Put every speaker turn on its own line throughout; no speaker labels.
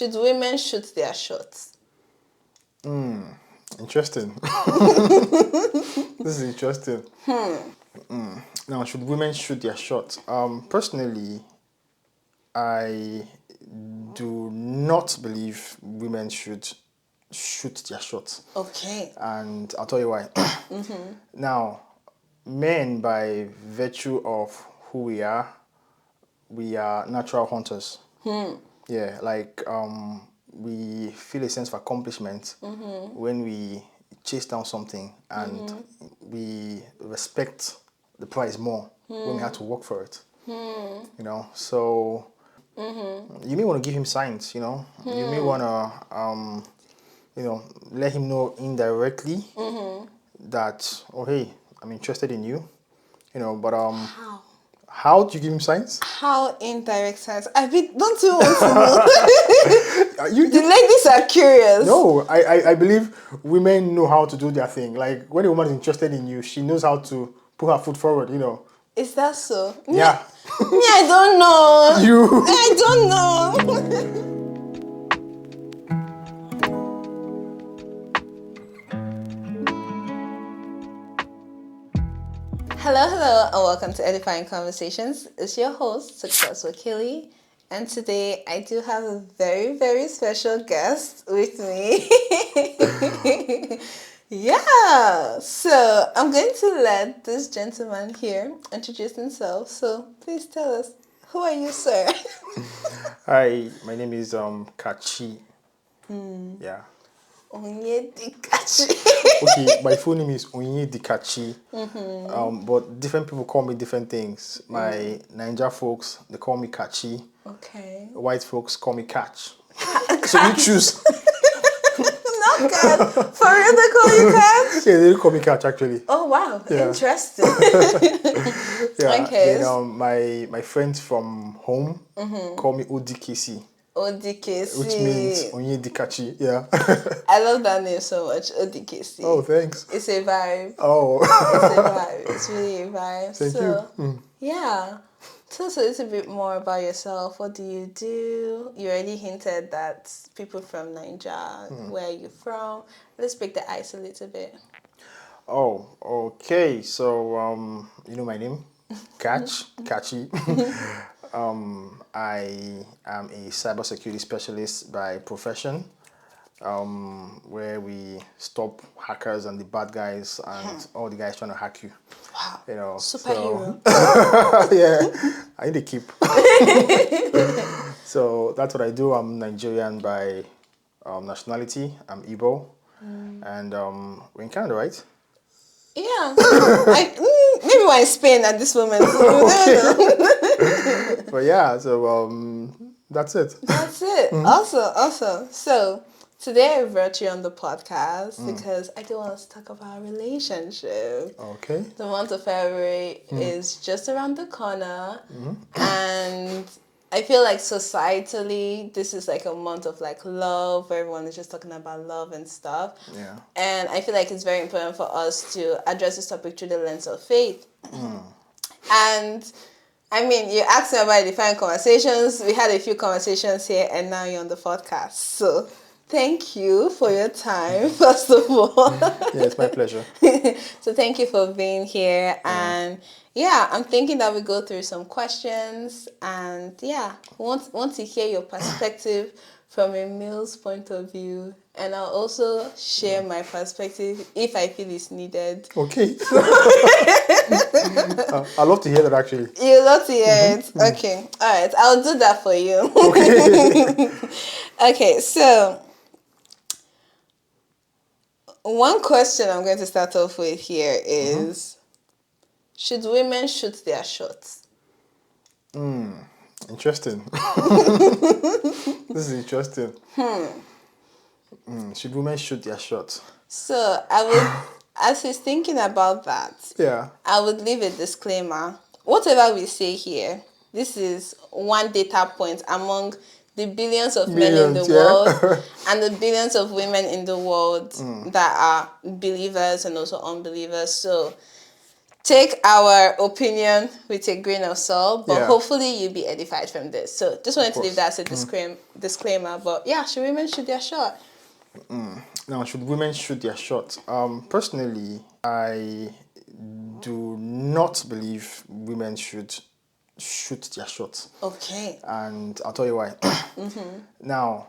Should women shoot their shots?
Interesting. This is interesting. Now, should women shoot their shots? Personally, I do not believe women should shoot their shots.
Okay.
And I'll tell you why. Now, men, by virtue of who we are natural hunters. Yeah, like we feel a sense of accomplishment when we chase down something, and we respect the prize more when we have to work for it. You know, so you may want to give him signs. You know, you may want to let him know indirectly that, oh hey, I'm interested in you. You know, but how do you give him signs?
How indirect signs? Don't you want to know? The ladies are curious.
No, I believe women know how to do their thing. Like, when a woman is interested in you, she knows how to put her foot forward, you know.
Is that so?
Yeah.
I don't know.
You.
I don't know. Hello, and welcome to Edifying Conversations. It's your host, Success Wakili, and today I do have a very, very special guest with me. Yeah, so I'm going to let this gentleman here introduce himself. So please tell us, who are you, sir?
Hi, my name is Kachi. Yeah.
Onyedikachi.
Okay, my full name is Onyedikachi. But different people call me different things. My Niger folks, they call me Kachi.
Okay.
White folks call me Catch. So you choose.
Not Catch. For real, they call you Catch?
Yeah, they call me Catch actually.
Oh wow,
Yeah.
Interesting.
Yeah.
Okay.
Then my friends from home call me Onyedikachi.
Onyedikachi.
Which means Onyedikachi, yeah.
I love that name so much, Onyedikachi.
Oh, thanks.
It's a vibe.
Oh.
It's a vibe. It's really a vibe.
Thank you.
Yeah. Tell us a little bit more about yourself. What do you do? You already hinted that people from Nigeria. Where are you from? Let's break the ice a little bit.
Oh, okay. So, you know my name? Kachi. I am a cybersecurity specialist by profession, where we stop hackers and the bad guys and all the guys trying to hack you.
Wow.
You know,
Superhero.
So, yeah, I need a keep. So that's what I do. I'm Nigerian by nationality. I'm Igbo, and we're in Canada, right?
Yeah. Maybe we're in Spain at this moment.
But yeah, so that's it.
That's it. Awesome. So today I brought you on the podcast because I do want us to talk about our relationship.
Okay.
The month of February is just around the corner, and I feel like societally this is like a month of like love, where everyone is just talking about love and stuff.
Yeah.
And I feel like it's very important for us to address this topic through the lens of faith. And I mean, you asked me about Edifying Conversations. We had a few conversations here, and now you're on the podcast. So thank you for your time, first of all.
Yeah, it's my pleasure.
So thank you for being here. And yeah, I'm thinking that we go through some questions. And yeah, want to hear your perspective from a male's point of view. And I'll also share my perspective if I feel it's needed.
Okay. I'd love to hear that actually.
You love to hear it? Okay. All right. I'll do that for you.
Okay.
Okay. So, one question I'm going to start off with here is, should women shoot their shots?
Interesting. This is interesting. Should women shoot their shots?
So, I would, as he's thinking about that,
Yeah.
I would leave a disclaimer. Whatever we say here, this is one data point among the billions of men in the world and the billions of women in the world that are believers and also unbelievers. So take our opinion with a grain of salt, but
Yeah,
hopefully you'll be edified from this. So just
of
wanted to leave
course.
that as a disclaimer. But yeah, should women shoot their shot?
Now, should women shoot their shot? Personally, I do not believe women should shoot their shot,
Okay.
and I'll tell you why. Now,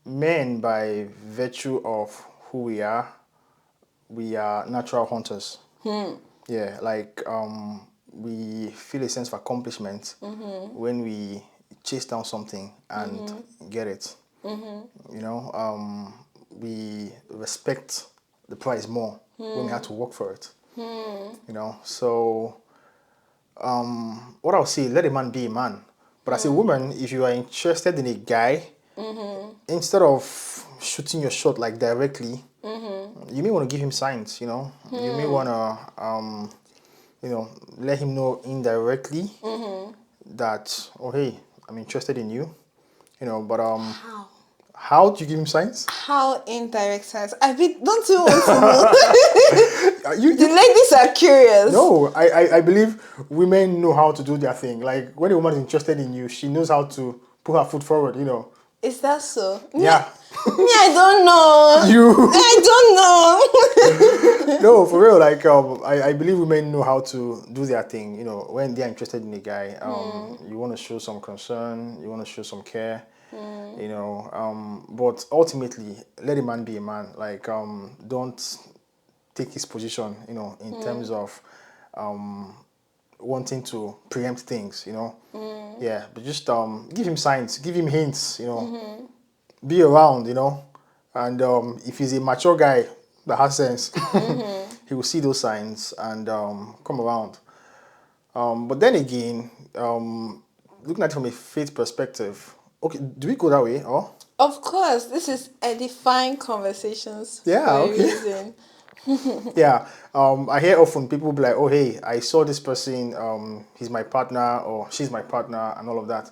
men, by virtue of who we are natural hunters. Yeah, like we feel a sense of accomplishment when we chase down something and get it. You know, we respect the prize more when we have to work for it. You know, so what I'll say, let a man be a man. But as a woman, if you are interested in a guy, instead of shooting your shot like directly, you may want to give him signs. You know, you may want to let him know indirectly that, oh hey, I'm interested in you. You know, but
How?
how do you give him signs?
How indirect sense? I mean, don't you want to know?
You
The ladies are curious.
No, I believe women know how to do their thing. Like when a woman is interested in you, she knows how to put her foot forward, you know.
Is that so?
Yeah.
I don't know.
You
I don't know.
No, for real, like I believe women know how to do their thing, you know, when they're interested in a guy. You want to show some concern, you want to show some care, you know. But ultimately let a man be a man. Like don't take his position, you know, in terms of wanting to preempt things, you know. Yeah, but just give him signs, give him hints, you know. Be around, you know. And if he's a mature guy that has sense, he will see those signs and come around. But then again, looking at it from a faith perspective, okay, do we go that way? Or
Of course, this is edifying conversations for
yeah,
a
okay.
reason.
Yeah, I hear often people be like, "Oh, hey, I saw this person. He's my partner, or she's my partner, and all of that."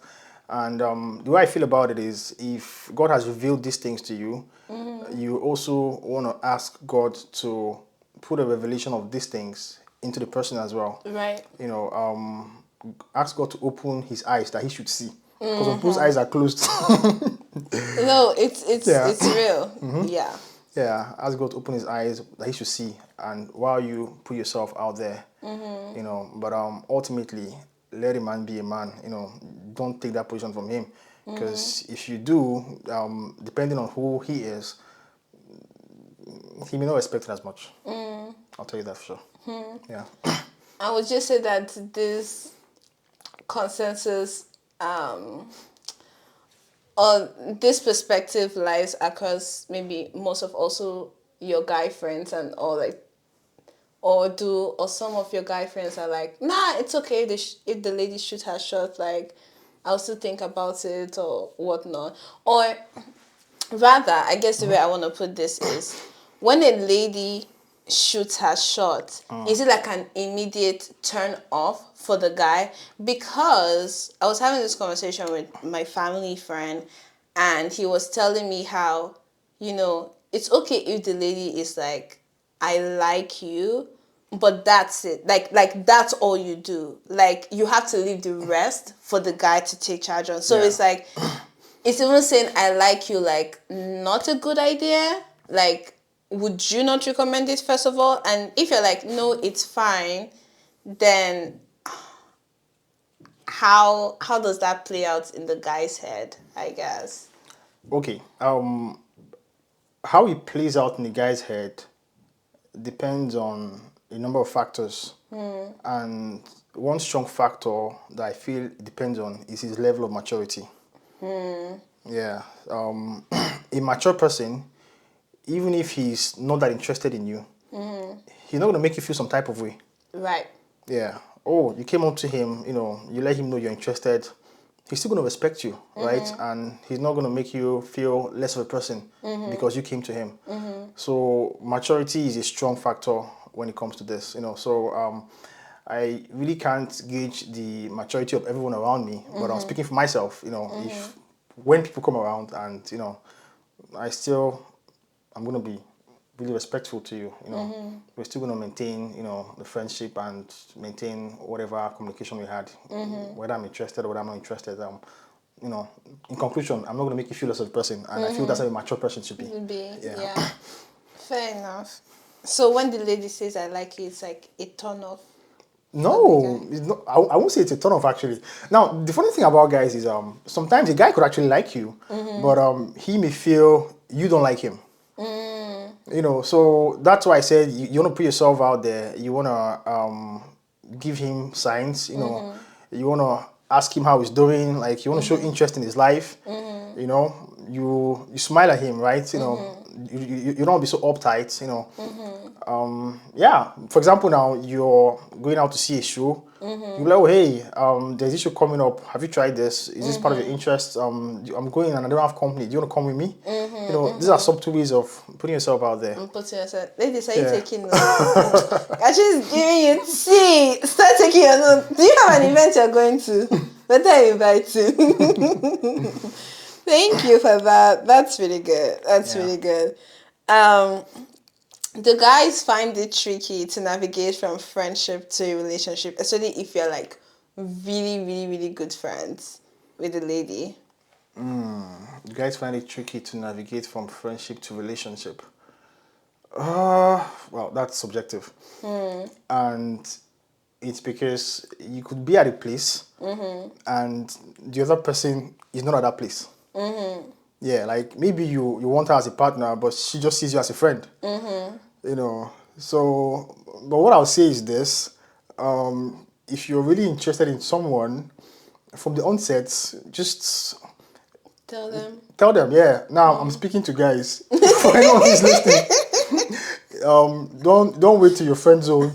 And the way I feel about it is, if God has revealed these things to you, you also want to ask God to put a revelation of these things into the person as well.
Right.
You know, ask God to open His eyes that He should see, because some people's eyes are closed.
No, it's
Yeah.
real. Yeah.
Yeah, ask God to open his eyes that he should see, and while you put yourself out there, you know. But ultimately, let a man be a man. You know, don't take that position from him, because if you do, depending on who he is, he may not respect it as much. I'll tell you that for sure. Yeah.
I would just say that this consensus or this perspective lies across maybe most of also your guy friends and all, like, or some of your guy friends are like, nah, it's okay if the lady shoot her shot, like I'll still think about it or whatnot. Or rather, I guess the way I want to put this is, when a lady shoots her shot, is it like an immediate turn off for the guy? Because I was having this conversation with my family friend, and he was telling me how, it's okay if the lady is like, I like you, but that's it. Like that's all you do. Like you have to leave the rest for the guy to take charge on. So
Yeah.
it's like, it's even saying I like you, like not a good idea. Like, would you not recommend it first of all? And if you're like, no, it's fine, then how does that play out in the guy's head, I guess?
Okay. How it plays out in the guy's head depends on a number of factors. And one strong factor that I feel it depends on is his level of maturity. Yeah. A mature person, even if he's not that interested in you, he's not going to make you feel some type of way.
Right.
Yeah. Oh, you came up to him, you know, you let him know you're interested. He's still going to respect you, right? And he's not going to make you feel less of a person because you came to him. So maturity is a strong factor when it comes to this, you know. So I really can't gauge the maturity of everyone around me, but I'm speaking for myself, you know. If when people come around and, you know, I'm going to be really respectful to you, we're still going to maintain, the friendship and maintain whatever communication we had, whether I'm interested or whether I'm not interested. In conclusion, I'm not going to make you feel less of a person, and I feel that's how a mature person should be.
Yeah. Fair enough. So when the lady says I like you, it's like a turn off.
No, it's not. I won't say it's a turn off actually. Now, the funny thing about guys is sometimes a guy could actually like you, but he may feel you don't like him. So that's why I said you want to put yourself out there. You want to give him signs. You want to ask him how he's doing. Like you want to show interest in his life. You smile at him, right? You don't be so uptight. For example, now you're going out to see a show. You're like, oh hey, there's this show coming up. Have you tried this? Is this part of your interest? I'm going and I don't have company. Do you want to come with me? These are subtle ways of putting yourself out there.
Putting yourself. Ladies, are you taking notes? She's giving you tea. Start taking your notes. Do you have an event you're going to? Better invite you. Thank you for that. That's really good. Really good. Do guys find it tricky to navigate from friendship to a relationship, especially if you're like really, really, really good friends with a lady?
You guys find it tricky to navigate from friendship to relationship? Well, that's subjective. And it's because you could be at a place and the other person is not at that place. Yeah, like maybe you want her as a partner, but she just sees you as a friend. So, but what I'll say is this: if you're really interested in someone from the onset, just
tell them.
Tell them, yeah. Now I'm speaking to guys. For anyone who's listening, don't wait till your friend zone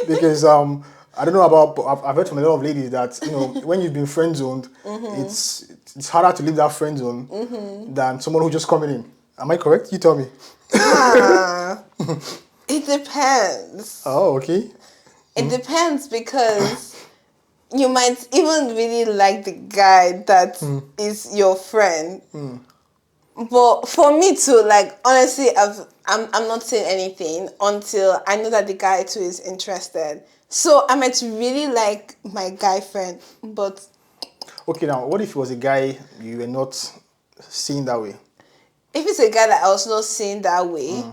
because I don't know about, but I've heard from a lot of ladies that when you've been friend zoned, it's harder to leave that friend zone than someone who just coming in. Am I correct? You tell me.
It depends.
Oh, okay.
It depends because you might even really like the guy that is your friend. But for me too, like honestly, I'm not saying anything until I know that the guy too is interested. So I might really like my guy friend, but
okay. Now, what if it was a guy you were not seeing that way?
If it's a guy that I was not seeing that way,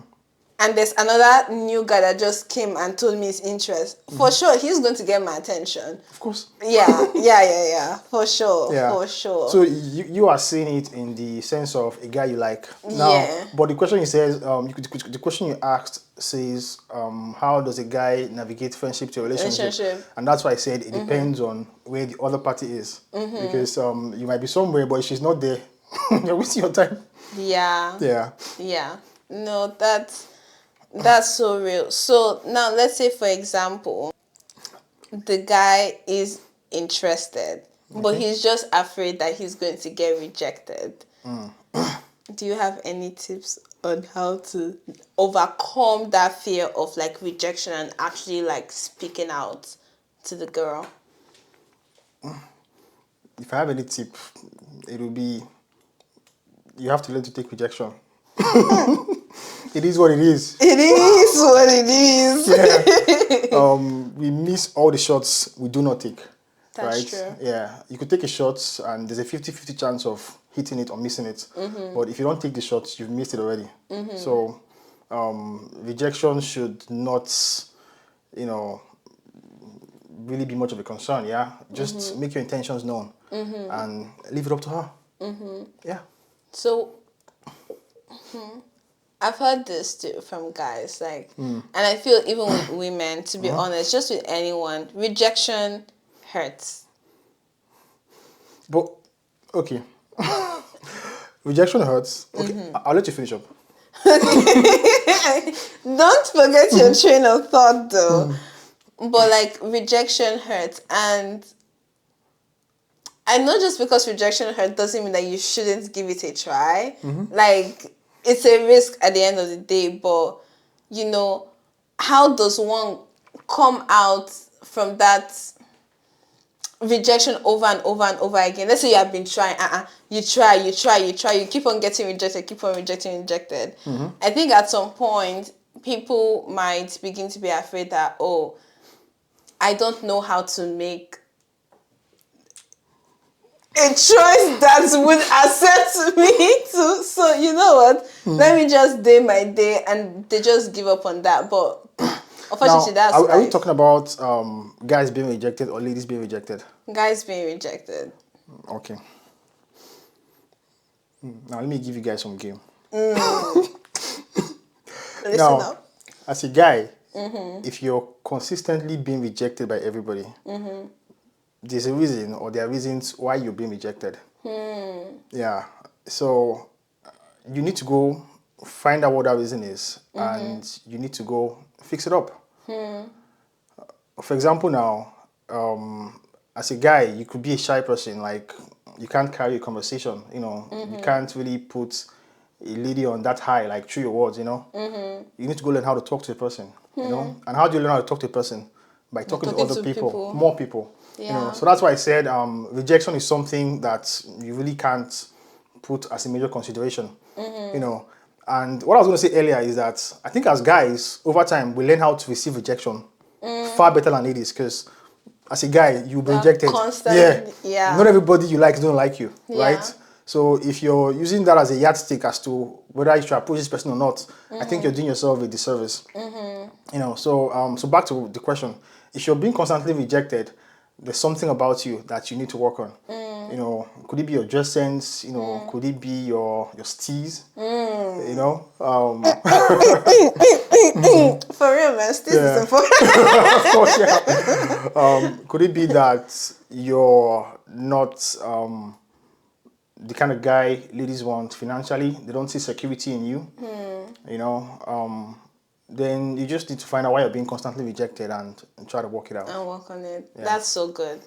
and there's another new guy that just came and told me his interest, for sure he's going to get my attention.
Of course.
Yeah. For sure.
Yeah.
For sure.
So you are seeing it in the sense of a guy you like. Now, but the question the question you asked says, how does a guy navigate friendship to a relationship? And that's why I said it depends on where the other party is. Because you might be somewhere, but if she's not there, you're wasting your time.
Yeah. No, that's so real. So now let's say, for example, the guy is interested, but he's just afraid that he's going to get rejected. Do you have any tips on how to overcome that fear of like rejection and actually like speaking out to the girl?
If I have any tip, it will be you have to learn to take rejection. It is what it is.
It is what it is.
Yeah. We miss all the shots we do not take.
That's true.
Yeah. You could take a shot and there's a 50-50 chance of hitting it or missing it. But if you don't take the shots, you've missed it already. So rejection should not, really be much of a concern, yeah? Just make your intentions known and leave it up to her. Yeah.
So, I've heard this too from guys, like, and I feel even with women, to be honest, just with anyone, rejection hurts.
But, okay. Rejection hurts. Okay, I'll let you finish up.
Don't forget your train of thought, though. But, like, rejection hurts. And I know just because rejection hurts doesn't mean that you shouldn't give it a try. Like, it's a risk at the end of the day. But, how does one come out from that rejection over and over and over again. Let's say you have been trying, you try, you keep on getting rejected, rejected. I think at some point, people might begin to be afraid that, oh, I don't know how to make a choice that would accept me to. So you know what? Let me just day my day, and they just give up on that. But unfortunately,
Now,
that's
are we
life.
talking about guys being rejected or ladies being rejected?
Guys being rejected.
Okay. Now let me give you guys some game.
Listen
Now,
up.
as a guy, if you're consistently being rejected by everybody, there's a reason, or there are reasons why you're being rejected. Yeah. So you need to go find out what that reason is, and you need to go fix it up. For example, now, as a guy, you could be a shy person, like you can't carry a conversation, you can't really put a lady on that high, like through your words, You need to go learn how to talk to a person, And how do you learn how to talk to a person? By talking to other people, more people,
Yeah.
So that's why I said rejection is something that you really can't put as a major consideration, And what I was going to say earlier is that I think as guys, over time, we learn how to receive rejection far better than ladies, because as a guy, you'll be rejected.
Constantly, yeah.
Not everybody you like don't like you,
Yeah.
right? So if you're using that as a yardstick as to whether you should approach this person or not, I think you're doing yourself a disservice. So back to the question: if you're being constantly rejected, there's something about you that you need to work on. Could it be your dress sense? Could it be your steez?
For real, man. This is important.
Of course, yeah. Could it be that you're not the kind of guy ladies want financially? They don't see security in you. Then you just need to find out why you're being constantly rejected and try to work it out.
And work on it. Yeah. That's so good.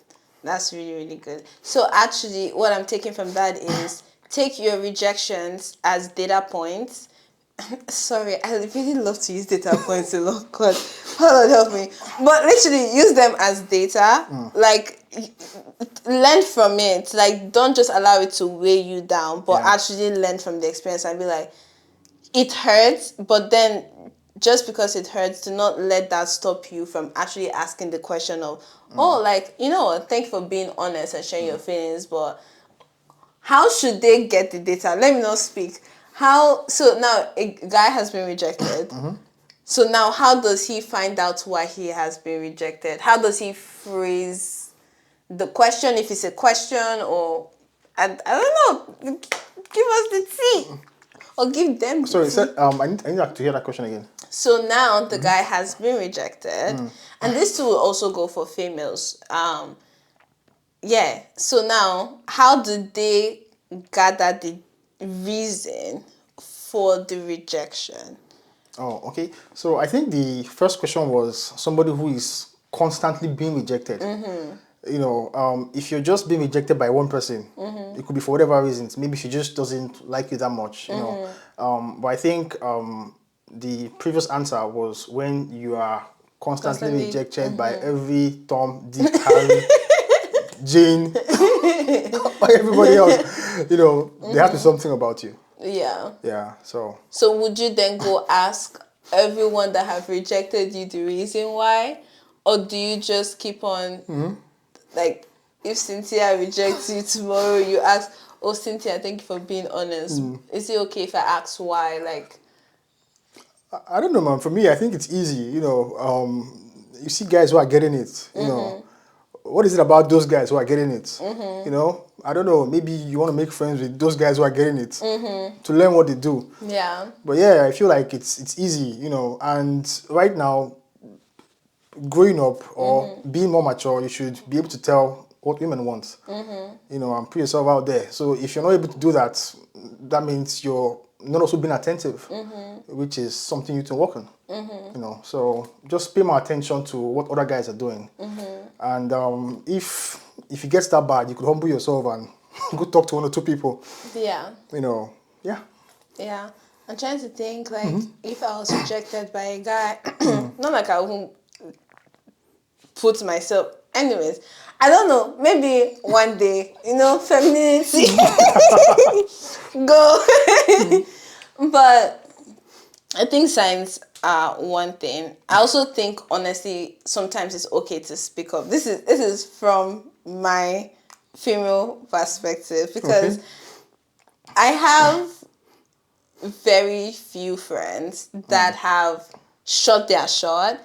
That's really, really good. So actually, what I'm taking from that is take your rejections as data points. Sorry, I really love to use data points a lot. God, Lord help me. But literally, use them as data. Like, learn from it. Like, don't just allow it to weigh you down, but actually learn from the experience and be like, it hurts, but then just because it hurts, do not let that stop you from actually asking the question of, thank you for being honest and sharing your feelings, but how should they get the data? Let me not speak. So now a guy has been rejected. So now how does he find out why he has been rejected? How does he phrase the question, if it's a question, or I don't know. Give us the tea. Or give them the
Sorry,
tea.
I need to hear that question again.
So now the guy has been rejected. And this too will also go for females. So now how do they gather the reason for the rejection?
Oh, okay. So I think the first question was somebody who is constantly being rejected. If you're just being rejected by one person, it could be for whatever reasons. Maybe she just doesn't like you that much, But I think the previous answer was when you are constantly rejected by every Tom, Dick, Harry, Jane, or everybody else. There has to be something about you.
Yeah.
Yeah. So
would you then go ask everyone that have rejected you the reason why? Or do you just keep on, like, if Cynthia rejects you tomorrow, you ask, oh, Cynthia, thank you for being honest. Is it okay if I ask why? Like,
I don't know, man. For me, I think it's easy. You see guys who are getting it. What is it about those guys who are getting it? I don't know. Maybe you want to make friends with those guys who are getting it to learn what they do.
Yeah.
But yeah, I feel like it's easy. And right now, growing up or being more mature, you should be able to tell what women want. And put yourself out there. So if you're not able to do that, that means you're not also being attentive, which is something you need to work on. So just pay more attention to what other guys are doing. And if it gets that bad, you could humble yourself and go talk to one or two people.
Yeah.
Yeah.
Yeah. I'm trying to think, like, if I was rejected by a guy, not like I won't put myself Anyways, I don't know. Maybe one day, femininity go. But I think signs are one thing. I also think, honestly, sometimes it's okay to speak up. This is from my female perspective, because
Okay.
I have very few friends that have shot their shot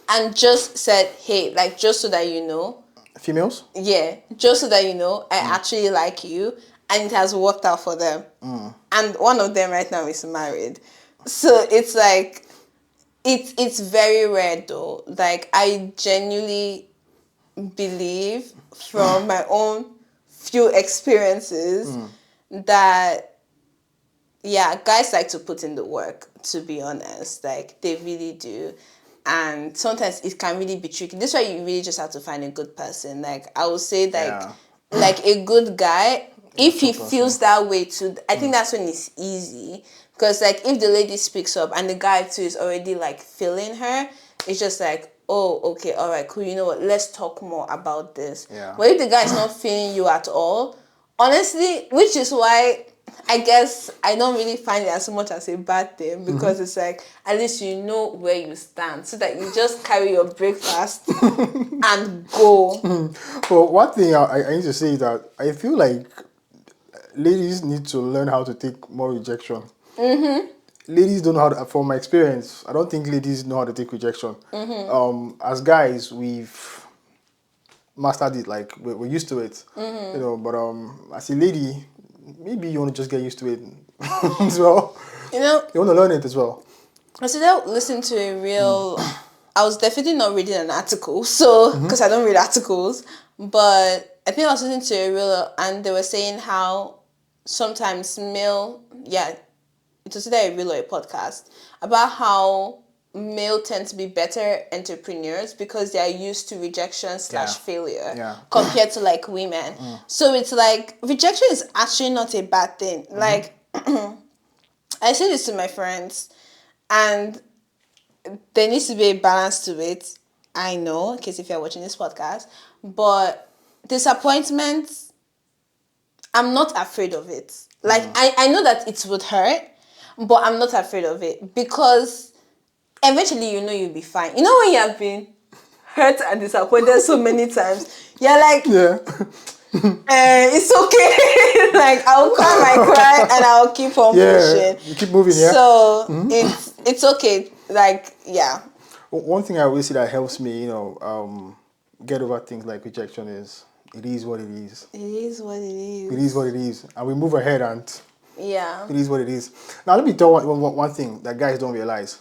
and just said, hey, like, just so that you know,
Females?
yeah, just so that you know, I actually like you, and it has worked out for them. And one of them right now is married. So it's like, it's very rare though. Like, I genuinely believe from my own few experiences that, yeah, guys like to put in the work, to be honest. Like, they really do. And sometimes it can really be tricky. This is why you really just have to find a good person. Like, I would say,
Yeah.
like a good guy, if he
Mature person.
feels that way too, I think that's when it's easy. Because, like, if the lady speaks up and the guy too is already, like, feeling her, it's just like, oh, okay, all right, cool, you know what, let's talk more about this.
Yeah.
But if the guy is not feeling you at all, honestly, which is why I guess I don't really find it as much as a bad thing, because it's like, at least you know where you stand, so that you just carry your breakfast and go.
Well, one thing I need to say is that I feel like ladies need to learn how to take more rejection. Ladies don't know how to, from my experience, I don't think ladies know how to take rejection. As guys, we've mastered it, like we're used to it, but as a lady, maybe you want to just get used to it as well.
You know,
You want to learn it as well.
I started listening to a real. I was definitely not reading an article, so because I don't read articles, but I think I was listening to a reel, and they were saying how sometimes it was either a reel or a podcast, about how male tend to be better entrepreneurs because they are used to rejection slash failure
Yeah.
compared to, like, women. So it's like, rejection is actually not a bad thing. Like, I say this to my friends, and there needs to be a balance to it. I know, in case if you're watching this podcast, but disappointment, I'm not afraid of it. Like, I know that it would hurt, but I'm not afraid of it, because eventually you'll be fine. You know, when you have been hurt and disappointed so many times, you're like,
Yeah.
it's okay. Like, I'll cry my cry and I'll keep on
Yeah.
pushing.
You keep moving, yeah.
So it's okay. Like, yeah.
One thing I always say that helps me, get over things like rejection is it is what it is.
It is what it
It is
is.
what it is. And we move ahead and
Yeah.
it is what it is. Now, let me tell one thing that guys don't realize.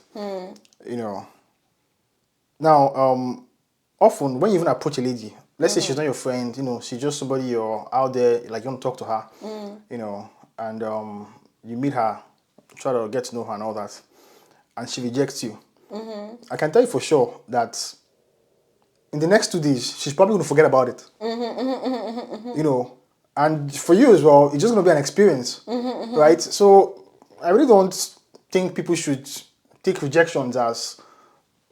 Now, often when you even approach a lady, let's say she's not your friend, she's just somebody you're out there, like you want to talk to her, and you meet her, try to get to know her and all that, and she rejects you. I can tell you for sure that in the next 2 days, she's probably going to forget about it. And for you as well, it's just going to be an experience, right? So I really don't think people should take rejections as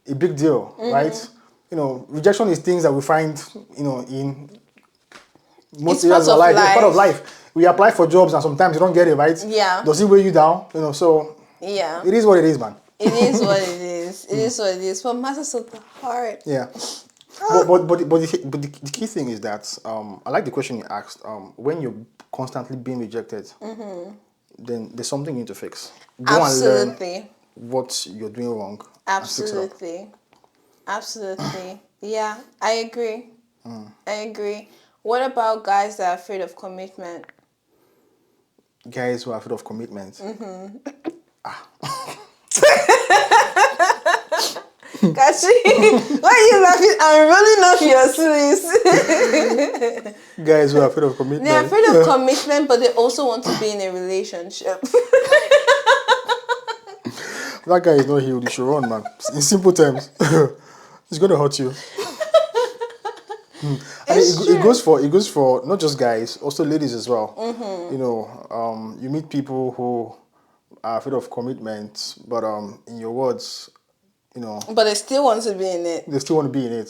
a big deal, right? Rejection is things that we find, in most
It's
areas
part
of our
of
life. Yeah, part of
life.
life. We apply for jobs and sometimes you don't get it, right?
Yeah.
Does it weigh you down? So
Yeah.
it is what it is, man.
It is what it is. It is what it is. What matters of the heart.
Yeah. But the key thing is that I like the question you asked. When you're constantly being rejected, then there's something you need to fix. Go and learn
Absolutely.
what you're doing wrong and fix it up.
Absolutely. Yeah, I agree. I agree. What about guys that are afraid of commitment?
Guys who are afraid of commitment.
Kachi, why are you laughing? I'm rolling off your sleeves.
Guys who are afraid of commitment.
They're afraid of commitment, but they also want to be in a relationship.
That guy is not healed. You should run, man. In simple terms, it's going to hurt you. And it goes for not just guys, also ladies as well. You meet people who are afraid of commitment, but in your words,
But they still want to be in it.
They still want to be in it,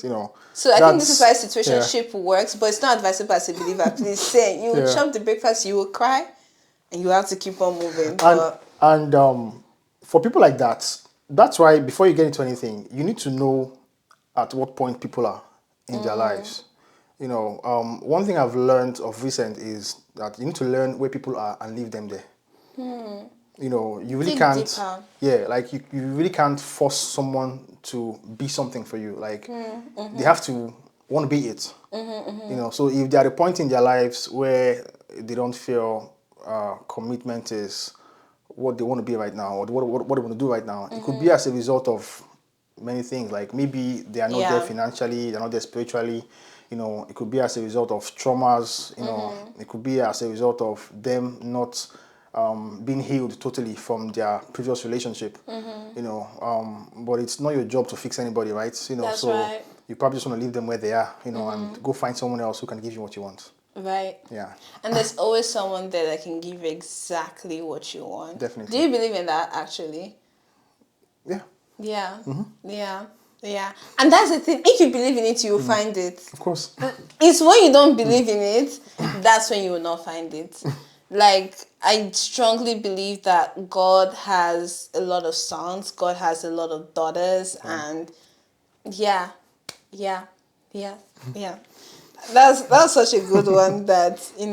So I think this is why
Yeah.
situationship works, but it's not advisable as a believer. Please say you will
Yeah.
chop the breakfast, you will cry, and you have to keep on moving.
And for people like that, that's why before you get into anything, you need to know at what point people are in their lives. One thing I've learned of recent is that you need to learn where people are and leave them there. You really
Dig
can't.
deeper.
Yeah, like you really can't force someone to be something for you. Like they have to want to be it. So if they're at a point in their lives where they don't feel commitment is what they want to be right now, or what they want to do right now, it could be as a result of many things. Like maybe they are not there
Yeah.
financially, they're not there spiritually. It could be as a result of traumas. It could be as a result of them not being healed totally from their previous relationship. But it's not your job to fix anybody, right?
That's
So
right.
you probably just want to leave them where they are, and go find someone else who can give you what you want.
Right.
Yeah.
And there's always someone there that can give you exactly what you want.
Definitely.
Do you believe in that actually?
Yeah.
Yeah. Yeah. Yeah. And that's the thing. If you believe in it, you will find it.
Of course.
It's when you don't believe in it, that's when you will not find it. Like, I strongly believe that God has a lot of sons, God has a lot of daughters, and yeah. That's such a good one that we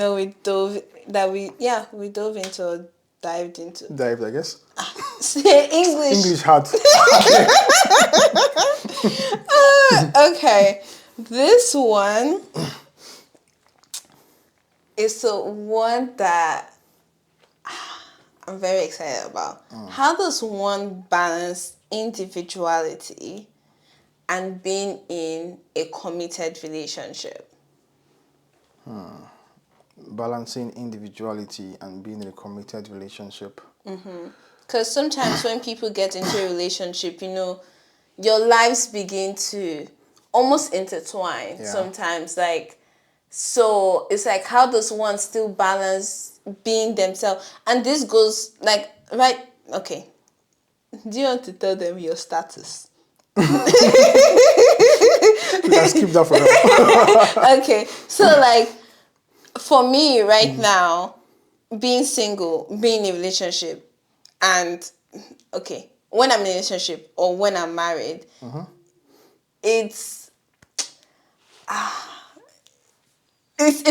dove into or dived into.
Dive, I guess.
Say English.
English hard.
Okay. This one is the one that I'm very excited about. How does one balance individuality and being in a committed relationship?
Balancing individuality and being in a committed relationship.
Because sometimes when people get into a relationship, your lives begin to almost intertwine.
Yeah.
Sometimes, so it's like, how does one still balance being themselves? And this goes okay. Do you want to tell them your status?
We can skip that for now.
Okay, so for me right now, being single, being in a relationship, and okay, when I'm in a relationship or when I'm married, it's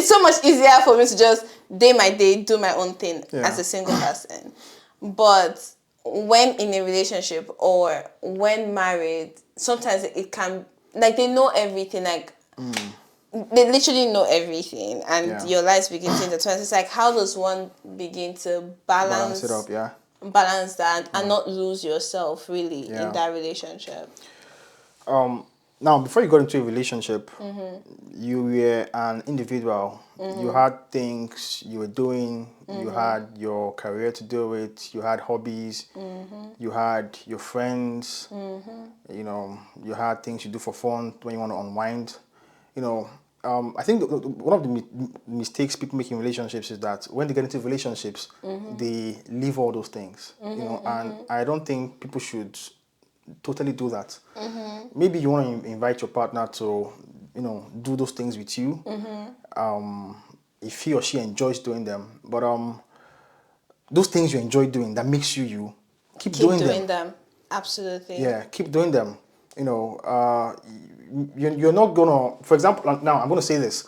so much easier for me to just day my day, do my own thing as a single person. But when in a relationship or when married, sometimes it can, they know everything, they literally know everything, and your lives begin to intertwine. It's like, how does one begin to balance
it up, yeah.
Balance that and not lose yourself really in that relationship?
Now, before you got into a relationship, you were an individual. You had things you were doing. You had your career to deal with. You had hobbies. You had your friends. You had things you do for fun when you want to unwind. I think one of the mistakes people make in relationships is that when they get into relationships, they leave all those things. And I don't think people should totally do that. Maybe you want to invite your partner to, do those things with you. If he or she enjoys doing them, but those things you enjoy doing that makes you, keep doing them.
Absolutely.
Yeah, keep doing them. You're not gonna. For example, now I'm gonna say this.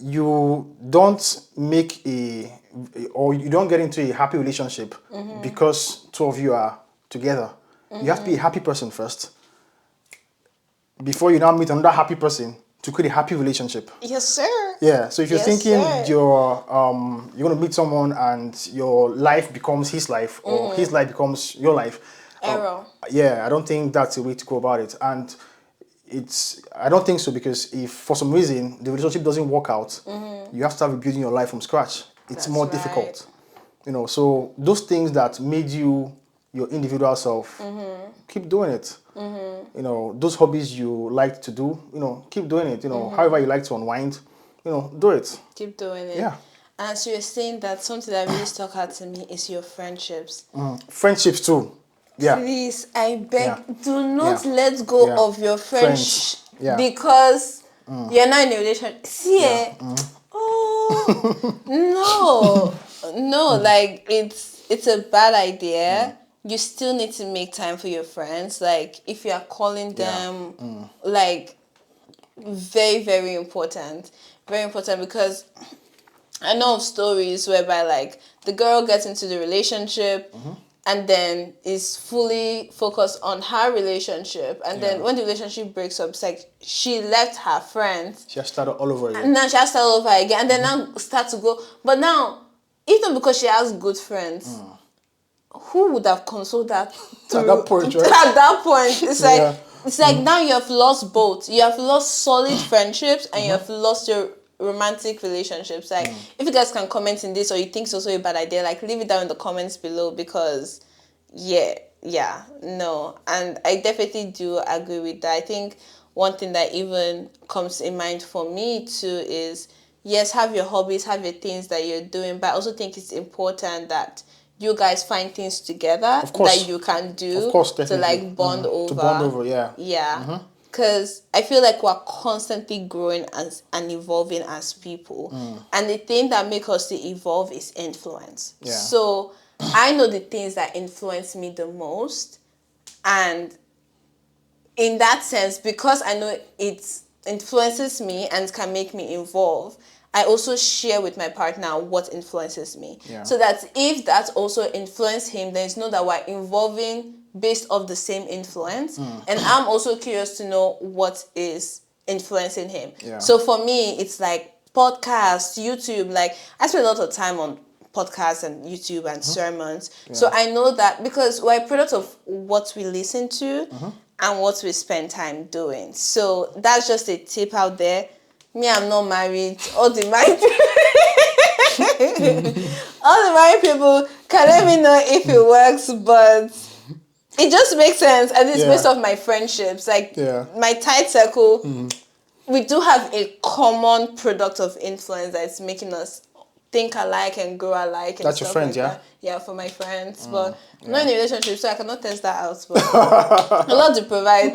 You don't or you don't get into a happy relationship because two of you are together. You have to be a happy person first before you now meet another happy person to create a happy relationship.
Yes, sir.
Yeah. So if you're thinking you're gonna meet someone and your life becomes his life or his life becomes your life.
Error.
I don't think that's the way to go about it. And I don't think so, because if for some reason the relationship doesn't work out, you have to start rebuilding your life from scratch. It's more difficult. So those things that made you your individual self, keep doing it. Those hobbies you like to do, keep doing it. However you like to unwind, do it.
Keep doing it.
Yeah.
And so you're saying that something that really stuck out to me is your friendships.
Friendships too. Yeah.
Please, I
Yeah.
beg, do not
Yeah.
let go
Yeah.
of your
Friends.
friends
Yeah.
because you're not in a relationship. See,
Yeah.
oh no, no, like it's a bad idea. You still need to make time for your friends. Like if you are calling
Yeah.
them, like very, very important because I know of stories whereby like the girl gets into the relationship and then is fully focused on her relationship, and then
Yeah.
when the relationship breaks up, it's like she left her friends
She has started all over
and
again.
now she has to start over again, and then now start to go. But now, even because she has good friends, who would have consoled that
At that point, right?
at that point? It's like
Yeah.
now you have lost both. You have lost solid friendships and you have lost your romantic relationships. Like if you guys can comment in this or you think it's also a bad idea, like leave it down in the comments below because no. And I definitely do agree with that. I think one thing that even comes in mind for me too is yes, have your hobbies, have your things that you're doing, but I also think it's important that you guys find things together
Of
that
course.
you can
Of
do
course,
to
definitely.
like bond
To bond
over.
over, yeah.
Yeah. Because I feel like we're constantly growing as and evolving as people. And the thing that makes us to evolve is influence.
Yeah.
So I know the things that influence me the most. And in that sense, because I know it influences me and can make me evolve, I also share with my partner what influences me.
Yeah.
So that if that also influences him, then it's know that we're evolving based off the same influence. And I'm also curious to know what is influencing him.
Yeah.
So for me, it's like podcasts, YouTube. Like I spend a lot of time on podcasts and YouTube and sermons. So I know that because we're a product of what we listen to and what we spend time doing. So that's just a tip out there. Me, I'm not married. All the married all the married people can let me know if it works, but it just makes sense and it's based off my friendships. Like my tight circle, we do have a common product of influence that's making us think alike and grow alike and
That's your
stuff
friends,
like
yeah?
that. Yeah, for my friends. But I'm not in a relationship, so I cannot test that out. But a lot to provide.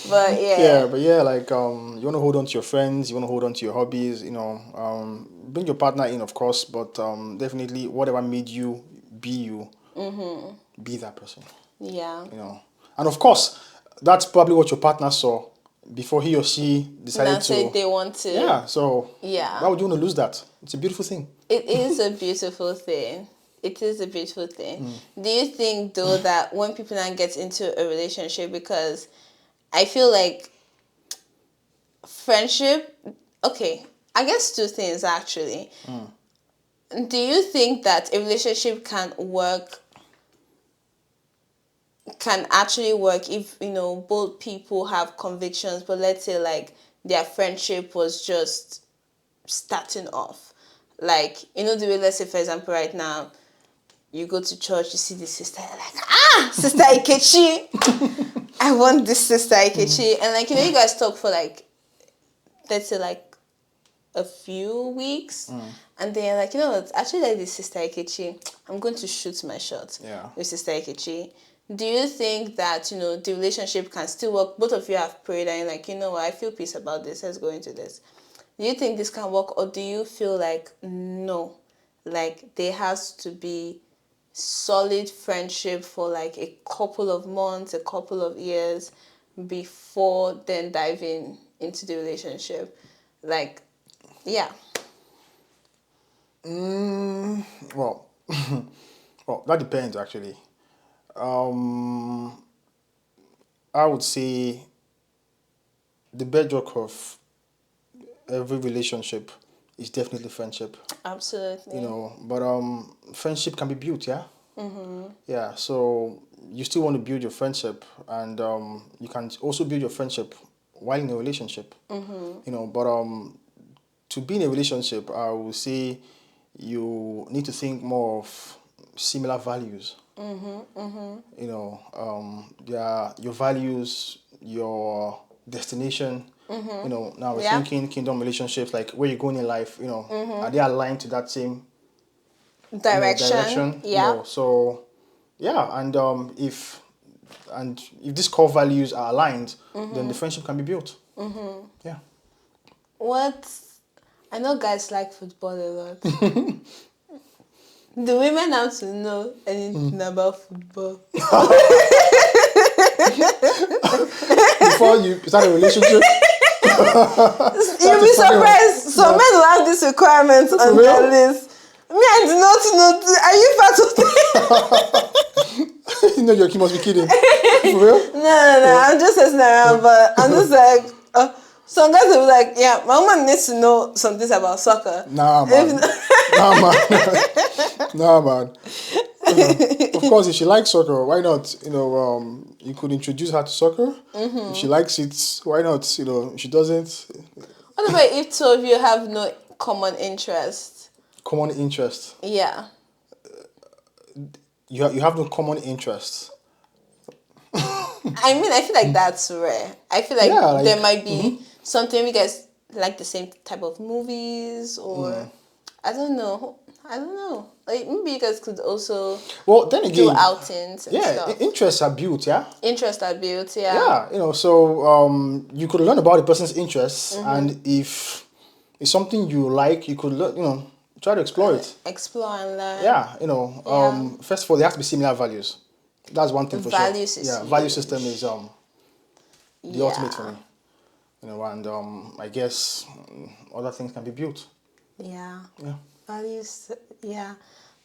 But
Yeah, but yeah, like you want to hold on to your friends, you want to hold on to your hobbies, bring your partner in, of course, but definitely whatever made you be you, be that person,
yeah.
And of course, that's probably what your partner saw before he or she
Now
decided
say
to.
they want to.
Yeah, so
Yeah.
why would you want to lose that? It's a beautiful thing.
It is a beautiful thing. It is a beautiful thing. Do you think though that when people now get into a relationship, because I feel like friendship, okay, I guess two things actually. Do you think that a relationship can actually work if both people have convictions, but let's say like their friendship was just starting off, like the way, let's say for example right now you go to church, you see the sister, you're like, sister Ikechi, I want this sister Ikechi, and like you guys talk for like, let's say like a few weeks, and then you're like, what, actually like this sister Ikechi, I'm going to shoot my shot with sister Ikechi. Do you think that the relationship can still work? Both of you have prayed and you're like, what, I feel peace about this, let's go into this. Do you think this can work, or do you feel like no, like there has to be solid friendship for like a couple of months, a couple of years before then diving into the relationship? Like, yeah.
Well, well, that depends actually. I would say the bedrock of every relationship is definitely friendship.
Absolutely.
But friendship can be built, yeah. Yeah, so you still want to build your friendship, and you can also build your friendship while in a relationship. But to be in a relationship, I would say you need to think more of similar values. Your values, your destination. Now we're
Yeah.
thinking kingdom relationships, like where you're going in life. Are they aligned to that same
Direction.
direction?
Yeah.
So yeah, if these core values are aligned, then the friendship can be built. Yeah.
What? I know guys like football a lot. Do women have to know anything about football?
Before you start a relationship.
You'll be surprised. Some men will have this requirement on
real?
their list. Me, I do not know. Are you part of
You know, you must be kidding. For real?
No. I'm just listening around, but I'm just like, some guys will be like, yeah, my woman needs to know some things about soccer.
Nah, man. Nah, man. Nah, man. Of course, if she likes soccer, why not? You could introduce her to soccer. If she likes it, why not? If she doesn't,
What about if two of you have no common interest?
common interest.
Yeah.
You have no common interest.
I mean, I feel like that's rare. I feel like
Yeah, like,
there might be something you guys like the same type of movies or I don't know. Like maybe you guys could also
well, then
do
again,
outings and
yeah,
stuff.
interests are built, yeah.
Interest are built, yeah.
Yeah, so you could learn about the person's interests, and if it's something you like, you could learn, try to explore it.
Explore and learn.
Yeah,
Yeah.
first of all, there has to be similar values. That's one thing for sure.
Values is
Yeah, value
huge.
system is the ultimate for me. And I guess other things can be built.
Yeah.
Yeah.
Values, yeah.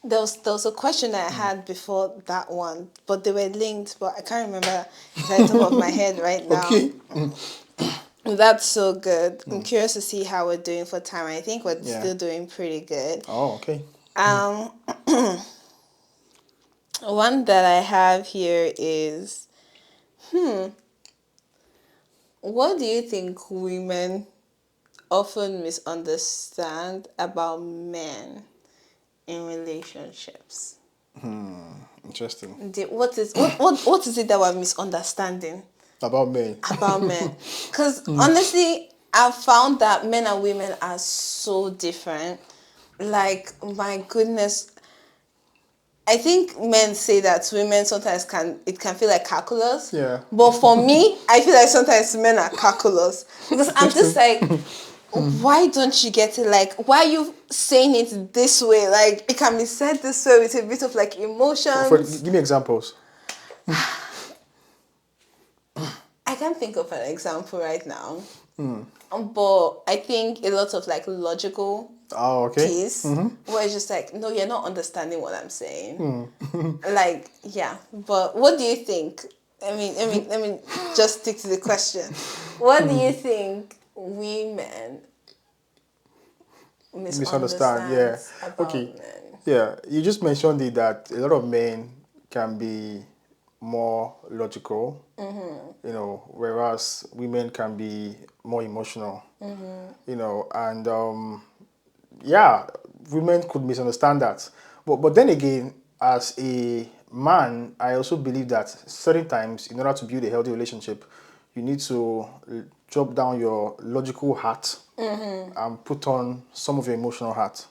There was a question that I had before that one, but they were linked, but I can't remember the top of my head right now.
Okay.
That's so good. I'm curious to see how we're doing for time. I think we're
Yeah.
still doing pretty good.
Oh, okay.
One that I have here is, what do you think women often misunderstand about men in relationships?
Interesting.
What is it that we're misunderstanding
About men.
about men? Because honestly, I've found that men and women are so different. Like, my goodness, I think men say that women sometimes can feel like calculus.
Yeah.
But for me, I feel like sometimes men are calculus because I'm just like, why don't you get it? Like, why are you saying it this way? Like, it can be said this way with a bit of like emotions.
Give me examples.
I can't think of an example right now. But I think a lot of like logical
Oh, okay.
piece where it's just like, no, you're not understanding what I'm saying. Like, yeah. But what do you think? Let me just stick to the question. What do you think women
Misunderstand. Yeah.
about
Okay.
men?
Yeah. You just mentioned it that a lot of men can be more logical, whereas women can be more emotional, and yeah, women could misunderstand that. But then again, as a man, I also believe that certain times, in order to build a healthy relationship, you need to drop down your logical hat and put on some of your emotional hat.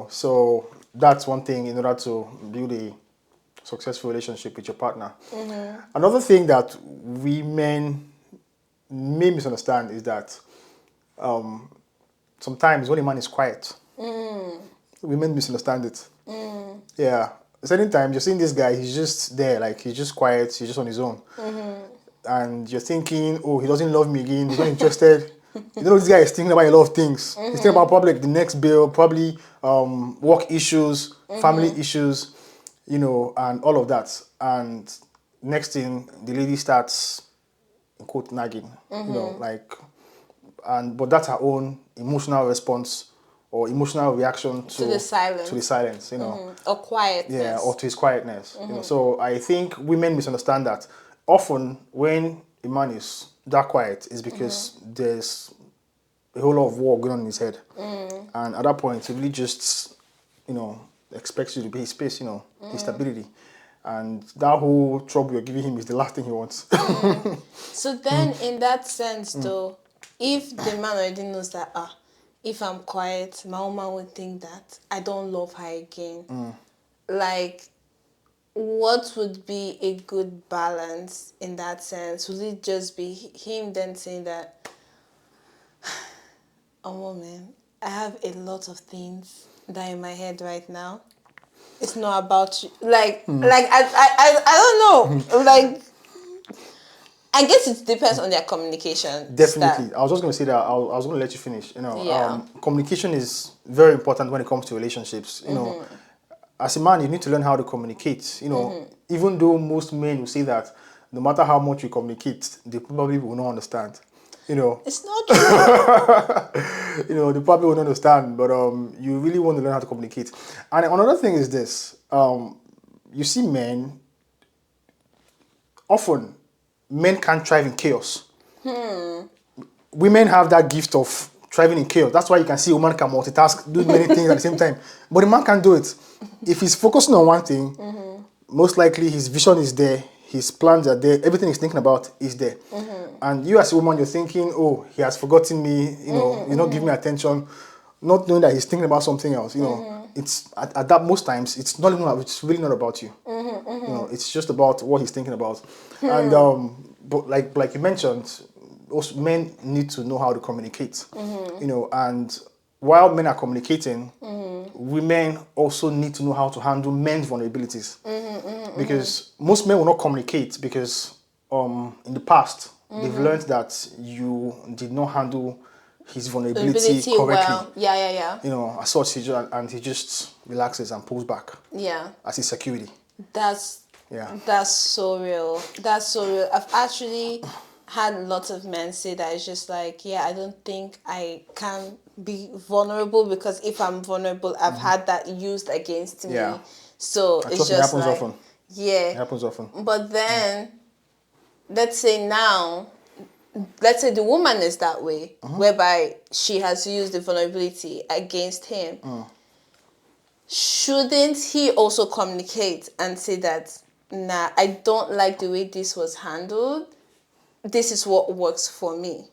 So that's one thing in order to build a successful relationship with your partner. Another thing that women may misunderstand is that sometimes when a man is quiet, women misunderstand it. Yeah. Certain times you're seeing this guy, he's just there, like he's just quiet, he's just on his own. And you're thinking, oh, he doesn't love me again, he's not interested. This guy is thinking about a lot of things. He's thinking about probably like the next bill, probably work issues, family issues, and all of that. And next thing, the lady starts, in quote, nagging, but that's her own emotional response or emotional reaction
To the silence.
to the silence,
Or quietness.
yeah, or to his quietness. So I think women misunderstand that. Often when a man is that quiet is because there's a whole lot of war going on in his head. And at that point he really just, expects you to be his space, his stability. And that whole trouble you're giving him is the last thing he wants.
So then in that sense though, if the man already knows that if I'm quiet, my woman would think that I don't love her again. Like, what would be a good balance in that sense? Would it just be him then saying that, oh man, I have a lot of things that are in my head right now. It's not about you. I don't know. Like, I guess it depends on their communication style.
Definitely. I was just going to say that I was going to let you finish.
Yeah.
Communication is very important when it comes to relationships. As a man, you need to learn how to communicate. Even though most men will say that no matter how much you communicate, they probably will not understand.
It's not true.
They probably will not understand. But you really want to learn how to communicate. And another thing is this: you see, often men can't thrive in chaos. Women have that gift of thriving in chaos. That's why you can see a woman can multitask, do many things at the same time. But a man can't do it. If he's focusing on one thing, most likely his vision is there, his plans are there, everything he's thinking about is there. And you as a woman, you're thinking, oh, he has forgotten me, you're not giving me attention, not knowing that he's thinking about something else. It's at that most times it's it's really not about you. It's just about what he's thinking about. And but like you mentioned, also men need to know how to communicate. And while men are communicating, women also need to know how to handle men's vulnerabilities. Because most men will not communicate because in the past they've learned that you did not handle his vulnerability correctly.
Well. Yeah.
As such, he just relaxes and pulls back.
Yeah.
As his security.
That's so real. That's so real. I've actually had lots of men say that it's just like, yeah, I don't think I can be vulnerable because if I'm vulnerable, I've had that used against me.
Yeah.
So it's just
it happens
like,
often.
Yeah.
It happens often.
But then, let's say the woman is that way, whereby she has used the vulnerability against him. Shouldn't he also communicate and say that, nah, I don't like the way this was handled. This is what works for me.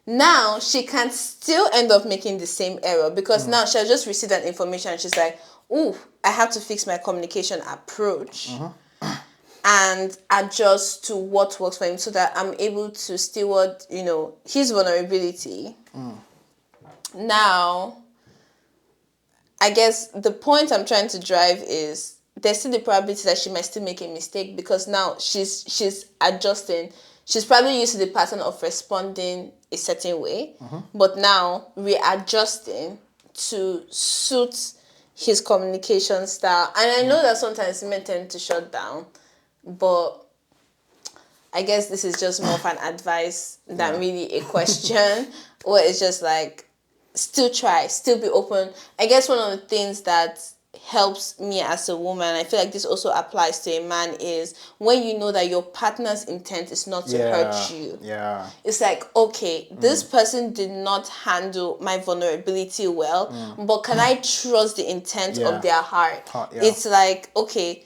Now, she can still end up making the same error because now she'll just receive that information and she's like, ooh, I have to fix my communication approach and adjust to what works for him so that I'm able to steward, his vulnerability. Now, I guess the point I'm trying to drive is there's still the probability that she might still make a mistake because now she's adjusting. She's probably used to the pattern of responding a certain way, but now readjusting to suit his communication style. And I know that sometimes men tend to shut down, but I guess this is just more of an advice than really a question, where it's just like, still try, still be open. I guess one of the things that helps me as a woman, I feel like this also applies to a man, is when you know that your partner's intent is not to hurt you.
Yeah.
It's like, okay, this person did not handle my vulnerability well, but can I trust the intent of their heart? It's like, okay,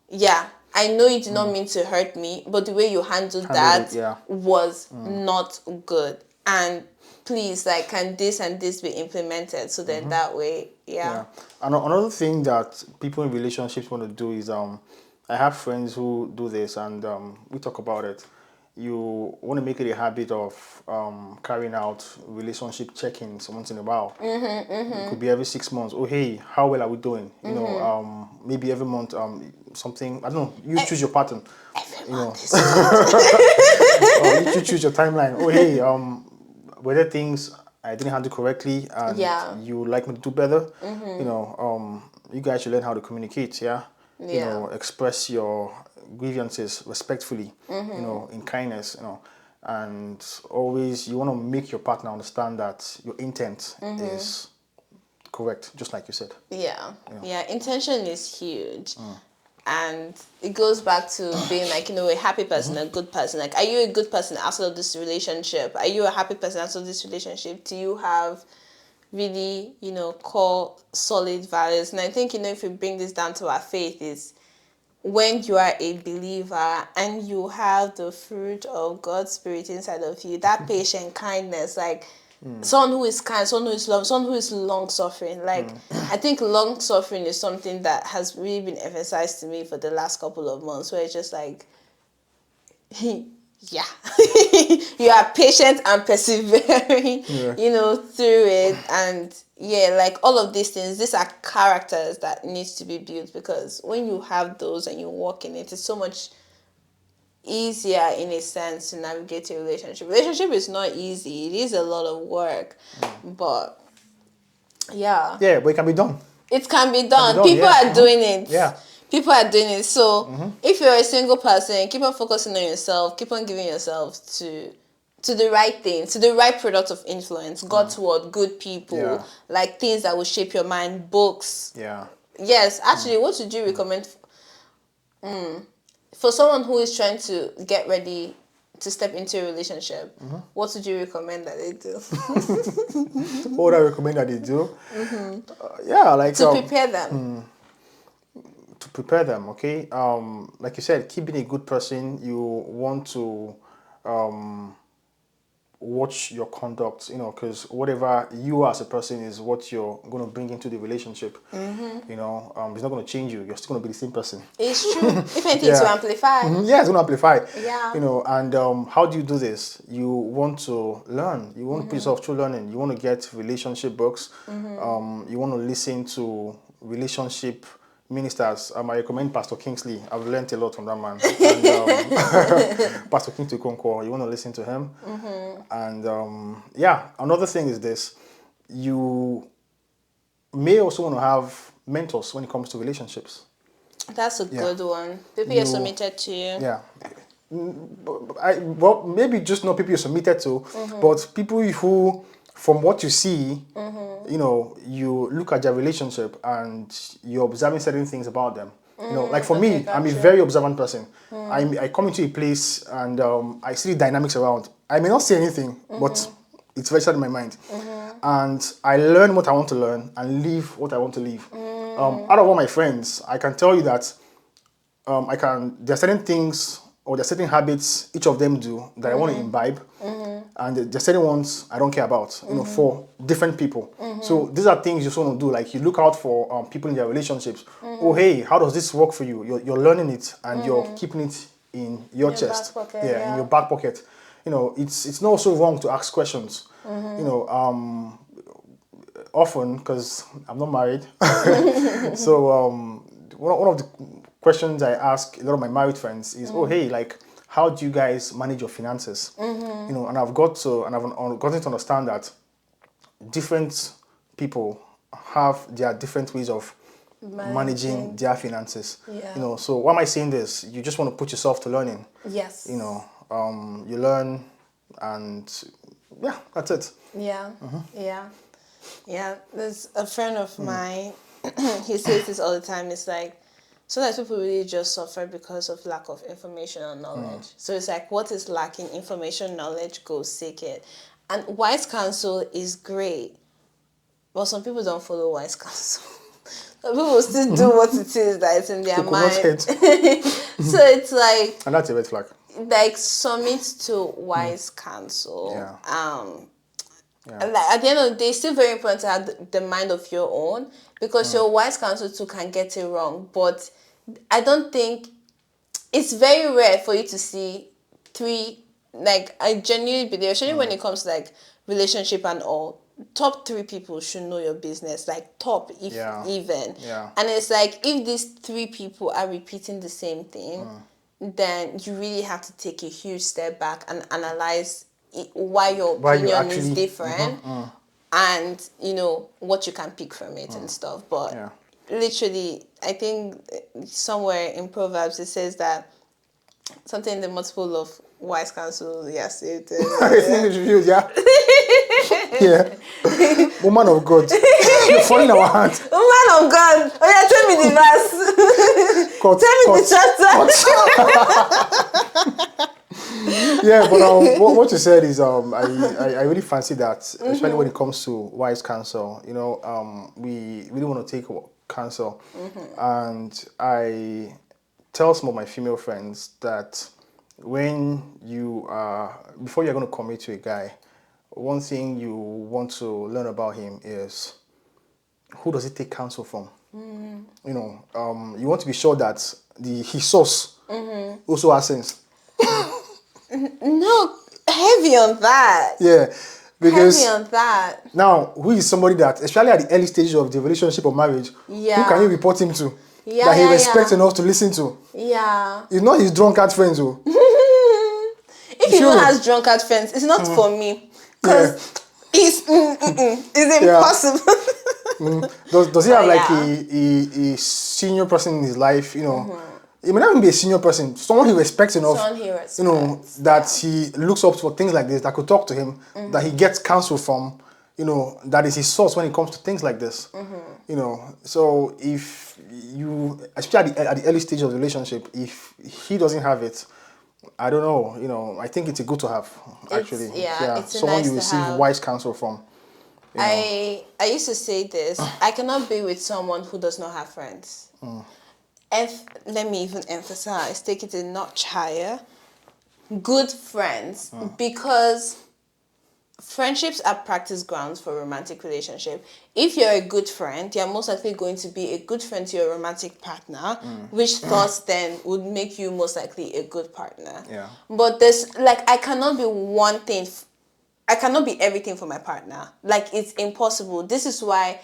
yeah, I know you did not mean to hurt me, but the way you handled that was not good. And please, like, can this and this be implemented so that that way,
And another thing that people in relationships want to do is I have friends who do this and we talk about it. You want to make it a habit of carrying out relationship check-ins once in a while. It could be every 6 months. Oh, hey, how well are we doing? Maybe every month something, I don't know, you choose your pattern.
Every month is
or you choose your timeline. Oh, hey, were there things I didn't handle correctly and you would like me to do better? You guys should learn how to communicate, express your grievances respectfully, in kindness, and always you want to make your partner understand that your intent is correct, just like you said.
Intention is huge. And it goes back to being like, a happy person, a good person. Like, are you a good person outside of this relationship? Are you a happy person outside of this relationship? Do you have really, core solid values? And I think, if we bring this down to our faith, is when you are a believer and you have the fruit of God's Spirit inside of you, that patient kindness, like, someone who is kind, someone who is loving, someone who is long suffering. Like I think long suffering is something that has really been emphasized to me for the last couple of months, where it's just like, yeah, you are patient and persevering, through it. And yeah, like all of these things, these are characters that needs to be built, because when you have those and you walk in it, it's so much easier in a sense to navigate a relationship. Relationship is not easy. It is a lot of work, but yeah,
but it can be done.
it can be done. People
yeah.
are doing it.
Yeah.
People are doing it. So if you're a single person, keep on focusing on yourself. Keep on giving yourself to the right thing, to the right product of influence. God's word, good people, like things that will shape your mind. Books.
Yeah.
Yes, actually, what would you recommend for someone who is trying to get ready to step into a relationship? What would you recommend that they do?
What would I recommend that they do? Yeah, like
To prepare them.
to prepare them. Okay. Like you said, keep being a good person. You want to watch your conduct, because whatever you are as a person is what you're going to bring into the relationship. It's not going to change you. You're still going to be the same person.
It's true. If anything, to amplify.
Yeah, it's going to amplify.
Yeah.
And how do you do this? You want to learn. You want to put yourself through learning. You want to get relationship books. You want to listen to relationship ministers. I recommend Pastor Kingsley. I've learned a lot from that man. And, Pastor Kingsley Concord, you want to listen to him. And another thing is this: you may also want to have mentors when it comes to relationships.
That's a good one. People you're submitted to you.
Yeah. Maybe just not people you're submitted to, but people who, from what you see, you look at their relationship and you're observing certain things about them. Like for me, I'm a very observant person. I come into a place and I see the dynamics around. I may not say anything, but it's registered in my mind. And I learn what I want to learn and leave what I want to leave. Out of all my friends, I can tell you that there are certain things or there are certain habits each of them do that I want to imbibe, and there are certain ones I don't care about, for different people. So these are things you just want to do. Like you look out for people in their relationships. Oh, hey, how does this work for you? You're learning it and you're keeping it in your chest,
back pocket,
in your back pocket. It's not so wrong to ask questions. Often, because I'm not married, so one of the questions I ask a lot of my married friends is, oh, hey, like, how do you guys manage your finances? And I've gotten to understand that different people have their different ways of managing their finances.
Yeah.
So why am I saying this? You just want to put yourself to learning.
Yes.
You learn, and yeah, that's it.
Yeah. Yeah. There's a friend of mine. He says this all the time. It's like, sometimes people really just suffer because of lack of information and knowledge. So it's like, what is lacking? Information, knowledge, go seek it. And wise counsel is great, but some people don't follow wise counsel. Some people still do what it is that is in their mind. So it's like,
and that's a red flag.
Like, submit to wise counsel. Like, at the end of the day, it's still very important to have the mind of your own, because your wise counsel too can get it wrong. But I don't think it's very rare for you to see three. Like, I genuinely believe, especially when it comes to like relationship and all, top 3 people should know your business, like top, if even. And it's like, if these 3 people are repeating the same thing, then you really have to take a huge step back and analyze why your opinion is different, and what you can pick from it and stuff. But literally, I think somewhere in Proverbs it says that something in the multiple of wise counsel. Yes, it is.
Woman of God, you're falling in our hands.
Woman of God, oh yeah, tell me the verse. Tell me the chapter.
But what you said is I really fancy that, especially when it comes to wise counsel. We really want to take counsel, and I tell some of my female friends that when you are, before you're going to commit to a guy, one thing you want to learn about him is who does he take counsel from? You know, you want to be sure that his source also has sense.
No, heavy on that.
Yeah, because
Heavy on that.
now who is somebody that, especially at the early stages of the relationship or marriage, who can you report him to?
Yeah,
that he
yeah,
respects
yeah.
enough to listen to.
Yeah.
It's not his drunkard friends, oh.
If he even has drunkard friends, it's not for me. Because it's impossible.
Does he have like
yeah.
a senior person in his life, you know? It may not even be a senior person, someone he respects enough,
Someone he respects,
you know, that he looks up for things like this, that could talk to him, that he gets counsel from, you know, that is his source when it comes to things like this. You know, so if you, especially at the early stage of the relationship, if he doesn't have it, I don't know, you know, I think it's a good to have, actually.
It's
someone
nice
you
to
receive
have.
wise counsel from. You know.
I used to say this. I cannot be with someone who does not have friends. Let me even emphasize, take it a notch higher. Good friends, because friendships are practice grounds for romantic relationship. If you're a good friend, you're most likely going to be a good friend to your romantic partner, which thus then would make you most likely a good partner.
Yeah.
But there's like, I cannot be one thing. I cannot be everything for my partner. Like, it's impossible. This is why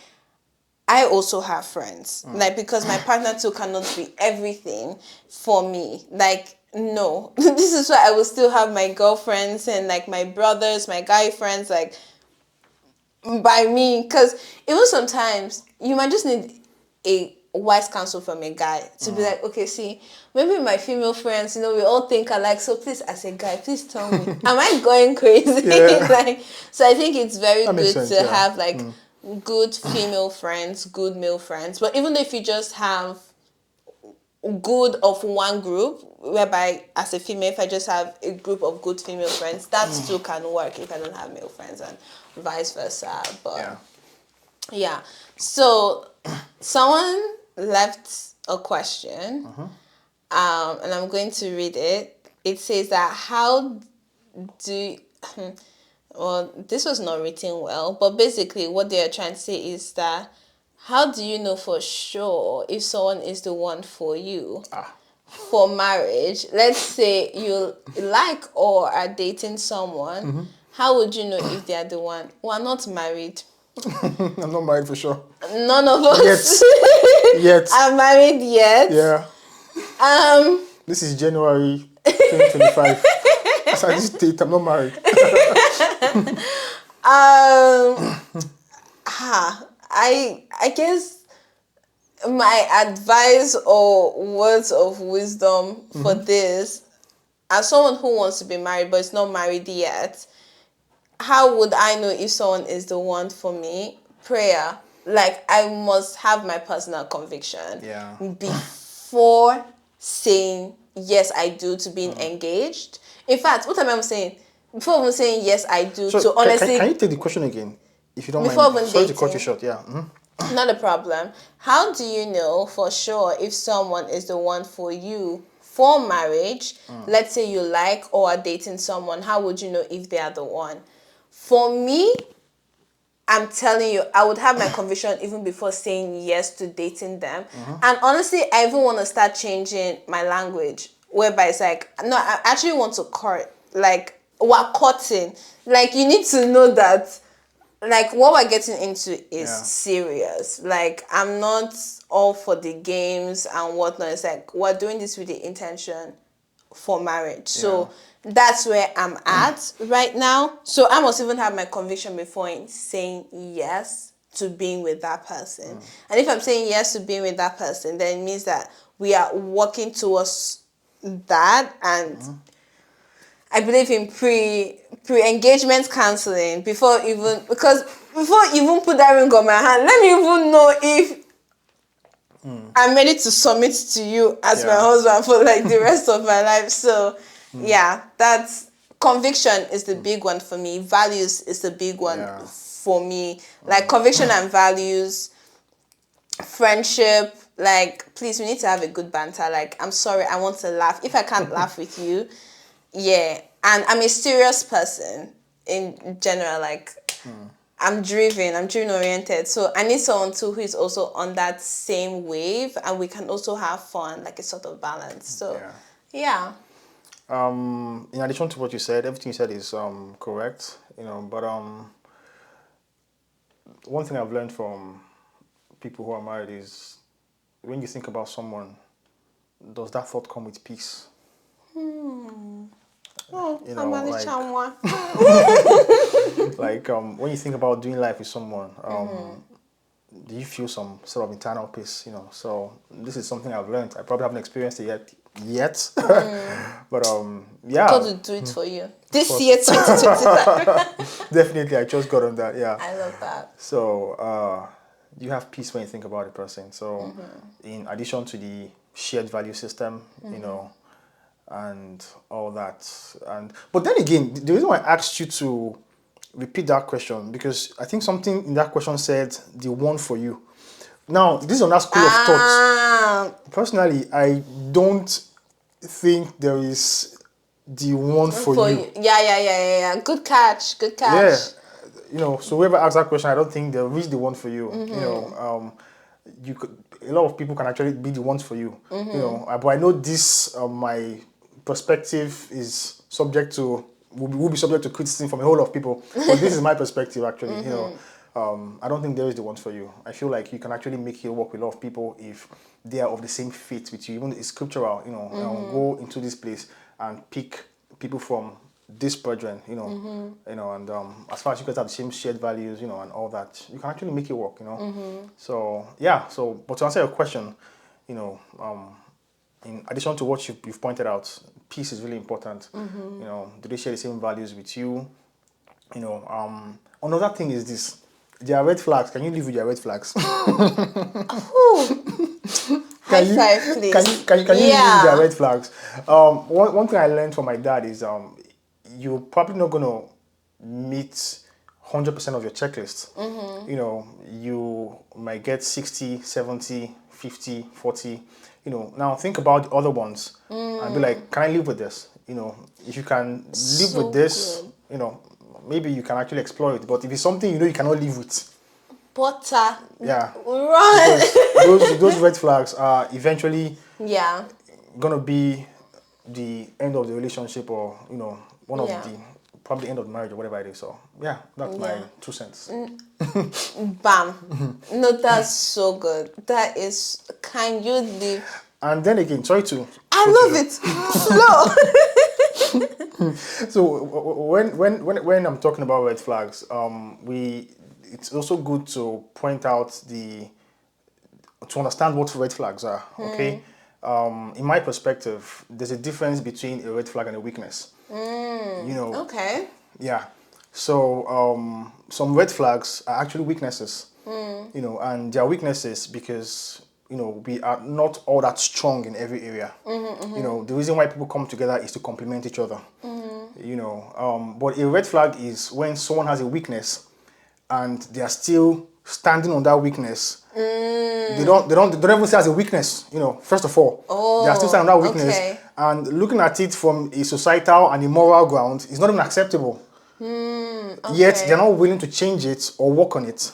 I also have friends. Like, because my partner too cannot be everything for me. Like, no. This is why I will still have my girlfriends and like my brothers, my guy friends, like by me. Because even sometimes you might just need a wise counsel from a guy to be like, okay, see, maybe my female friends, you know, we all think alike, so please, as a guy, please tell me, am I going crazy? Like, so I think it's very good to have like good female friends, good male friends. But even if you just have good of one group, whereby as a female, if I just have a group of good female friends, that still can work if I don't have male friends, and vice versa. But yeah. So someone left a question, and I'm going to read it. It says that how do well, this was not written well, but basically what they are trying to say is that how do you know for sure if someone is the one for you for marriage? Let's say you like or are dating someone. How would you know if they are the one? We're not married.
I'm not married for sure.
None of us
Yet.
are married yet.
Yeah. This is January 2025. As I this date, I'm not married.
I guess my advice or words of wisdom for this, as someone who wants to be married but is not married yet, how would I know if someone is the one for me? Prayer. Like, I must have my personal conviction before saying yes I do to being engaged. In fact, what am I saying? Before even saying yes I do,
So
to honestly,
can you take the question again, if you don't
before
mind?
even
Sorry to cut
dating,
you short. Yeah.
not a problem. How do you know for sure if someone is the one for you for marriage? Let's say you like or are dating someone. How would you know if they are the one? For me, I'm telling you, I would have my conviction even before saying yes to dating them. And honestly, I even want to start changing my language, whereby it's like, no, I actually want to court. Like, we're courting. Like, you need to know that, like, what we're getting into is serious. Like, I'm not all for the games and whatnot. It's like, we're doing this with the intention for marriage. So that's where I'm at right now. So I must even have my conviction before saying yes to being with that person. And if I'm saying yes to being with that person, then it means that we are working towards that. And I believe in pre-engagement counseling before you even put that ring on my hand. Let me even know if I'm ready to submit to you as my husband for like the rest of my life. So that's conviction is the big one for me. Values is the big one for me. Like conviction and values, friendship. Like, please, we need to have a good banter. Like, I'm sorry, I want to laugh. If I can't laugh with you, and I'm a serious person. in general, like I'm driven oriented. So I need someone too who is also on that same wave, and we can also have fun, like a sort of balance. So yeah.
In addition to what you said, everything you said is correct, but one thing I've learned from people who are married is when you think about someone, does that thought come with peace?
Oh,
Like when you think about doing life with someone, do you feel some sort of internal peace? So this is something I've learned. I probably haven't experienced it yet, but yeah.
God will do it for you this year, 2025.
Definitely, I just got on that. Yeah,
I love that.
So you have peace when you think about a person. So in addition to the shared value system, and all that, but then again, the reason why I asked you to repeat that question, because I think something in that question said the one for you. Now, this is on that school of thought. Personally, I don't think there is the one for you.
Yeah. Good catch.
Yeah, so whoever asked that question, I don't think there is the one for you. You could, a lot of people can actually be the ones for you. But I know this, my perspective is subject to will be subject to criticism from a whole lot of people. But this is my perspective, actually. I don't think there is the ones for you. I feel like you can actually make it work with a lot of people if they are of the same faith with you. Even it's scriptural, go into this place and pick people from this brethren, and as far as you guys have the same shared values, and all that, you can actually make it work, So yeah, but to answer your question, in addition to what you've pointed out, peace is really important. Do they share the same values with you? Another thing is this: there are red flags. Can you live with your red flags?
High five, please.
Can you live with your red flags? One thing I learned from my dad is you're probably not going to meet 100% of your checklist. You might get 60, 70, 50, 40. Now think about the other ones and be like, can I live with this? If you can live with this, maybe you can actually explore it. But if it's something you cannot live with,
butter.
Yeah.
Run.
Those red flags are eventually gonna be the end of the relationship, or one of the probably end of the marriage or whatever it is. So yeah, that's my 2 cents.
Bam. No, that's so good. That is. Can you live?
And then again, sorry to.
I love it. Flow.
So when I'm talking about red flags, it's also good to point out to understand what red flags are. Okay. In my perspective, there's a difference between a red flag and a weakness.
Okay.
Yeah. So some red flags are actually weaknesses. And they are weaknesses because we are not all that strong in every area. The reason why people come together is to complement each other. But a red flag is when someone has a weakness and they are still standing on that weakness. They don't even say as a weakness, first of all. They are still standing on that weakness.
Okay.
And looking at it from a societal and a moral ground is not even acceptable.
Okay.
Yet they're not willing to change it or work on it.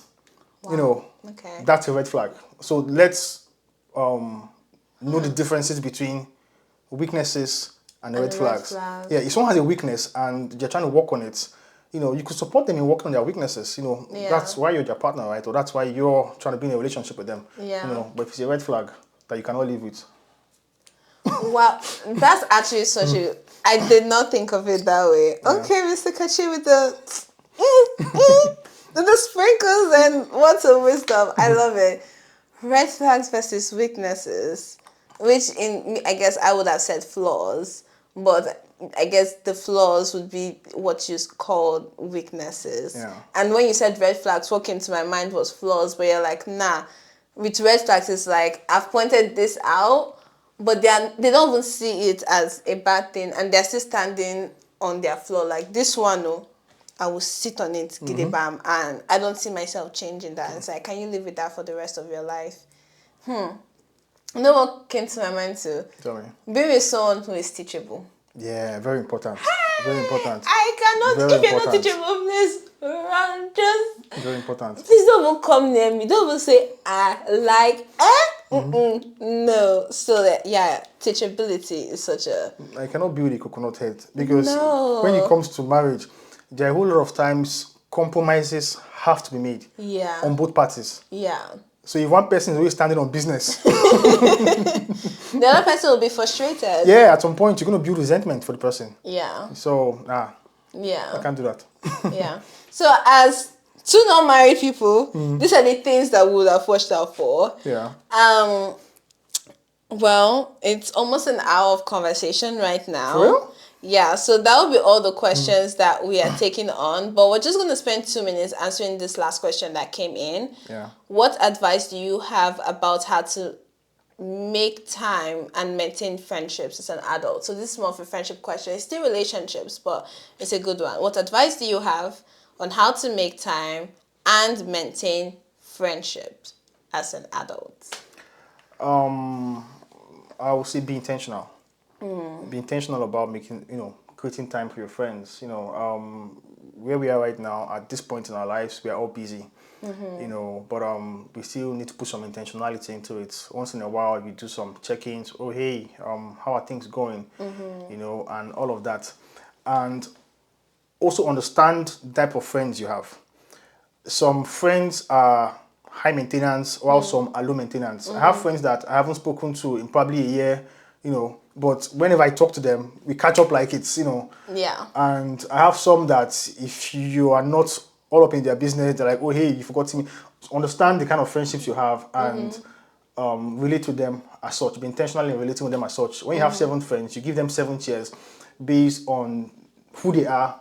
Wow. Okay.
That's a red flag. So let's know the differences between weaknesses and red flags. Yeah, if someone has a weakness and they're trying to work on it, you could support them in working on their weaknesses. That's why you're their partner, right? Or that's why you're trying to be in a relationship with them.
Yeah.
But if it's a red flag that you cannot live with.
Wow, that's actually such a. I did not think of it that way. Yeah. Okay, Mr. Kachi with the sprinkles and words of wisdom. I love it. Red flags versus weaknesses, which I guess I would have said flaws, but I guess the flaws would be what you called weaknesses.
Yeah.
And when you said red flags, what came to my mind was flaws, but you're like, nah. With red flags, it's like, I've pointed this out, but they don't even see it as a bad thing, and they're still standing on their flaw. Like, this one, I will sit on it, bam, and I don't see myself changing that. It's like, can you live with that for the rest of your life? You know what came to my mind too?
Tell me.
Be with someone who is teachable.
Yeah, very important. Very important.
I cannot.
Very
If you're not
important.
teachable, please run. Just
Very important.
please don't even come near me. Don't even say I like. No. So that yeah, teachability is such a
I cannot build a coconut head because when it
no.
comes to marriage, there are a whole lot of times compromises have to be made
Yeah.
on both parties.
Yeah.
So if one person is always standing on business,
The other person will be frustrated.
yeah, at some point you're going to build resentment for the person.
Yeah.
So, I
Yeah.
can't do that.
Yeah. So as two non-married people, these are the things that we would have watched out for.
Yeah.
Well, it's almost an hour of conversation right now.
For real?
Yeah, so that will be all the questions that we are taking on, but we're just going to spend 2 minutes answering this last question that came in.
Yeah.
What advice do you have about how to make time and maintain friendships as an adult? So this is more of a friendship question. It's still relationships, but it's a good one. What advice do you have on how to make time and maintain friendships as an adult?
I would say be intentional. Be intentional about making, creating time for your friends. Where we are right now, at this point in our lives, we are all busy. But we still need to put some intentionality into it. Once in a while, we do some check-ins. Oh, hey, how are things going? And all of that. And also understand the type of friends you have. Some friends are high maintenance while some are low maintenance. I have friends that I haven't spoken to in probably a year, but whenever I talk to them, we catch up like it's,
Yeah.
And I have some that if you are not all up in their business, they're like, oh, hey, you forgot me. Understand the kind of friendships you have and relate to them as such. Be intentional in relating with them as such. When you have 7 friends, you give them 7 cheers based on who they are,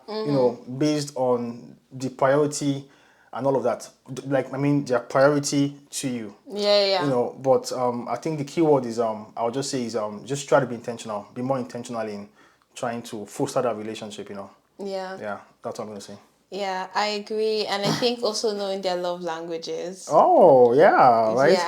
based on the priority and all of that. Their priority to you.
Yeah.
But I think the key word is I would just say is just try to be intentional. Be more intentional in trying to foster that relationship.
Yeah.
Yeah, that's what I'm gonna say.
Yeah, I agree. And I think also knowing their love languages.
Oh yeah, right.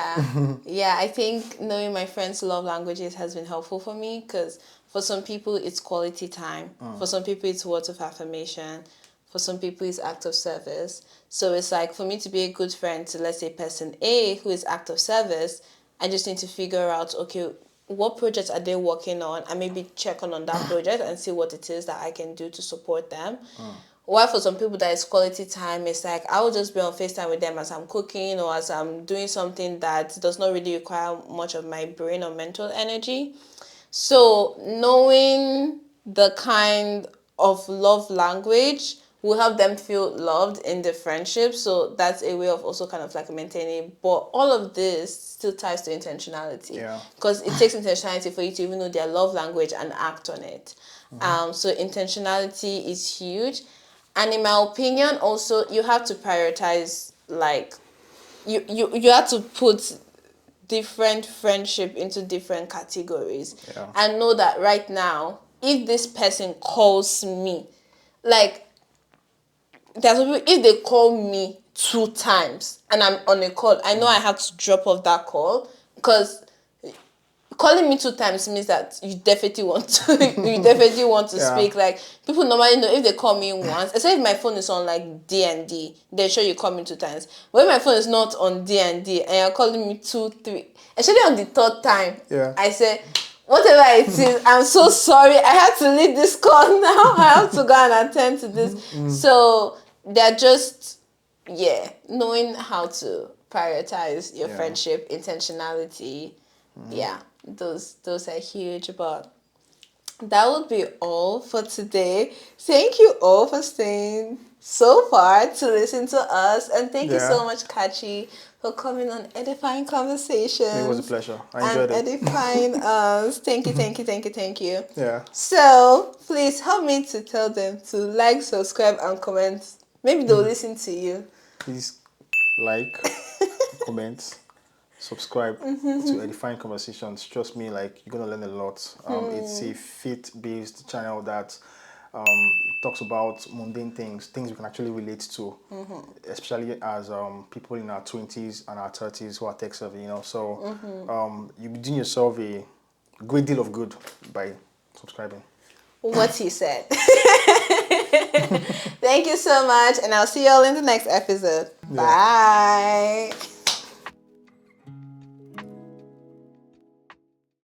Yeah, I think knowing my friends' love languages has been helpful for me because for some people it's quality time. For some people it's words of affirmation. For some people it's act of service. So it's like for me to be a good friend to, let's say, person A who is act of service, I just need to figure out, okay, what projects are they working on and maybe check on that project and see what it is that I can do to support them. While for some people that is quality time, it's like I will just be on FaceTime with them as I'm cooking or as I'm doing something that does not really require much of my brain or mental energy. So knowing the kind of love language will help them feel loved in the friendship. So that's a way of also kind of like maintaining. But all of this still ties to intentionality.
Yeah.
Because it takes intentionality for you to even know their love language and act on it. So intentionality is huge. And in my opinion, also, you have to prioritize, like, you have to put different friendship into different categories.
Yeah.
And know that right now, if this person calls me, like, there's people, if they call me 2 times and I'm on a call, I know I have to drop off that call because calling me 2 times means that you definitely want to
Yeah.
speak. Like people normally know if they call me once, except if my phone is on like D&D, they're sure you call me 2 times. But if my phone is not on D&D and you're calling me 2, 3, especially on the 3rd time,
Yeah.
I say, whatever it is, I'm so sorry. I have to leave this call now. I have to go and attend to this. So they're just knowing how to prioritize your
Yeah.
friendship, intentionality. Yeah, those are huge. But that would be all for today. Thank you all for staying so far to listen to us, and thank you so
Yeah.
much, Kachi, for coming on Edifying Conversations.
It was a pleasure. I
And
enjoyed it.
edifying us. Thank you.
Yeah.
So please help me to tell them to like, subscribe, and comment. Maybe they'll listen to you.
Please like, comment, subscribe to Edifying Conversations. Trust me, like you're gonna learn a lot. It's a faith-based channel that talks about mundane things we can actually relate to, especially as people in our 20s and our 30s who are tech savvy. So you'll be doing yourself a great deal of good by subscribing.
what he said. Thank you so much, and I'll see you all in the next episode.
Yeah.
Bye.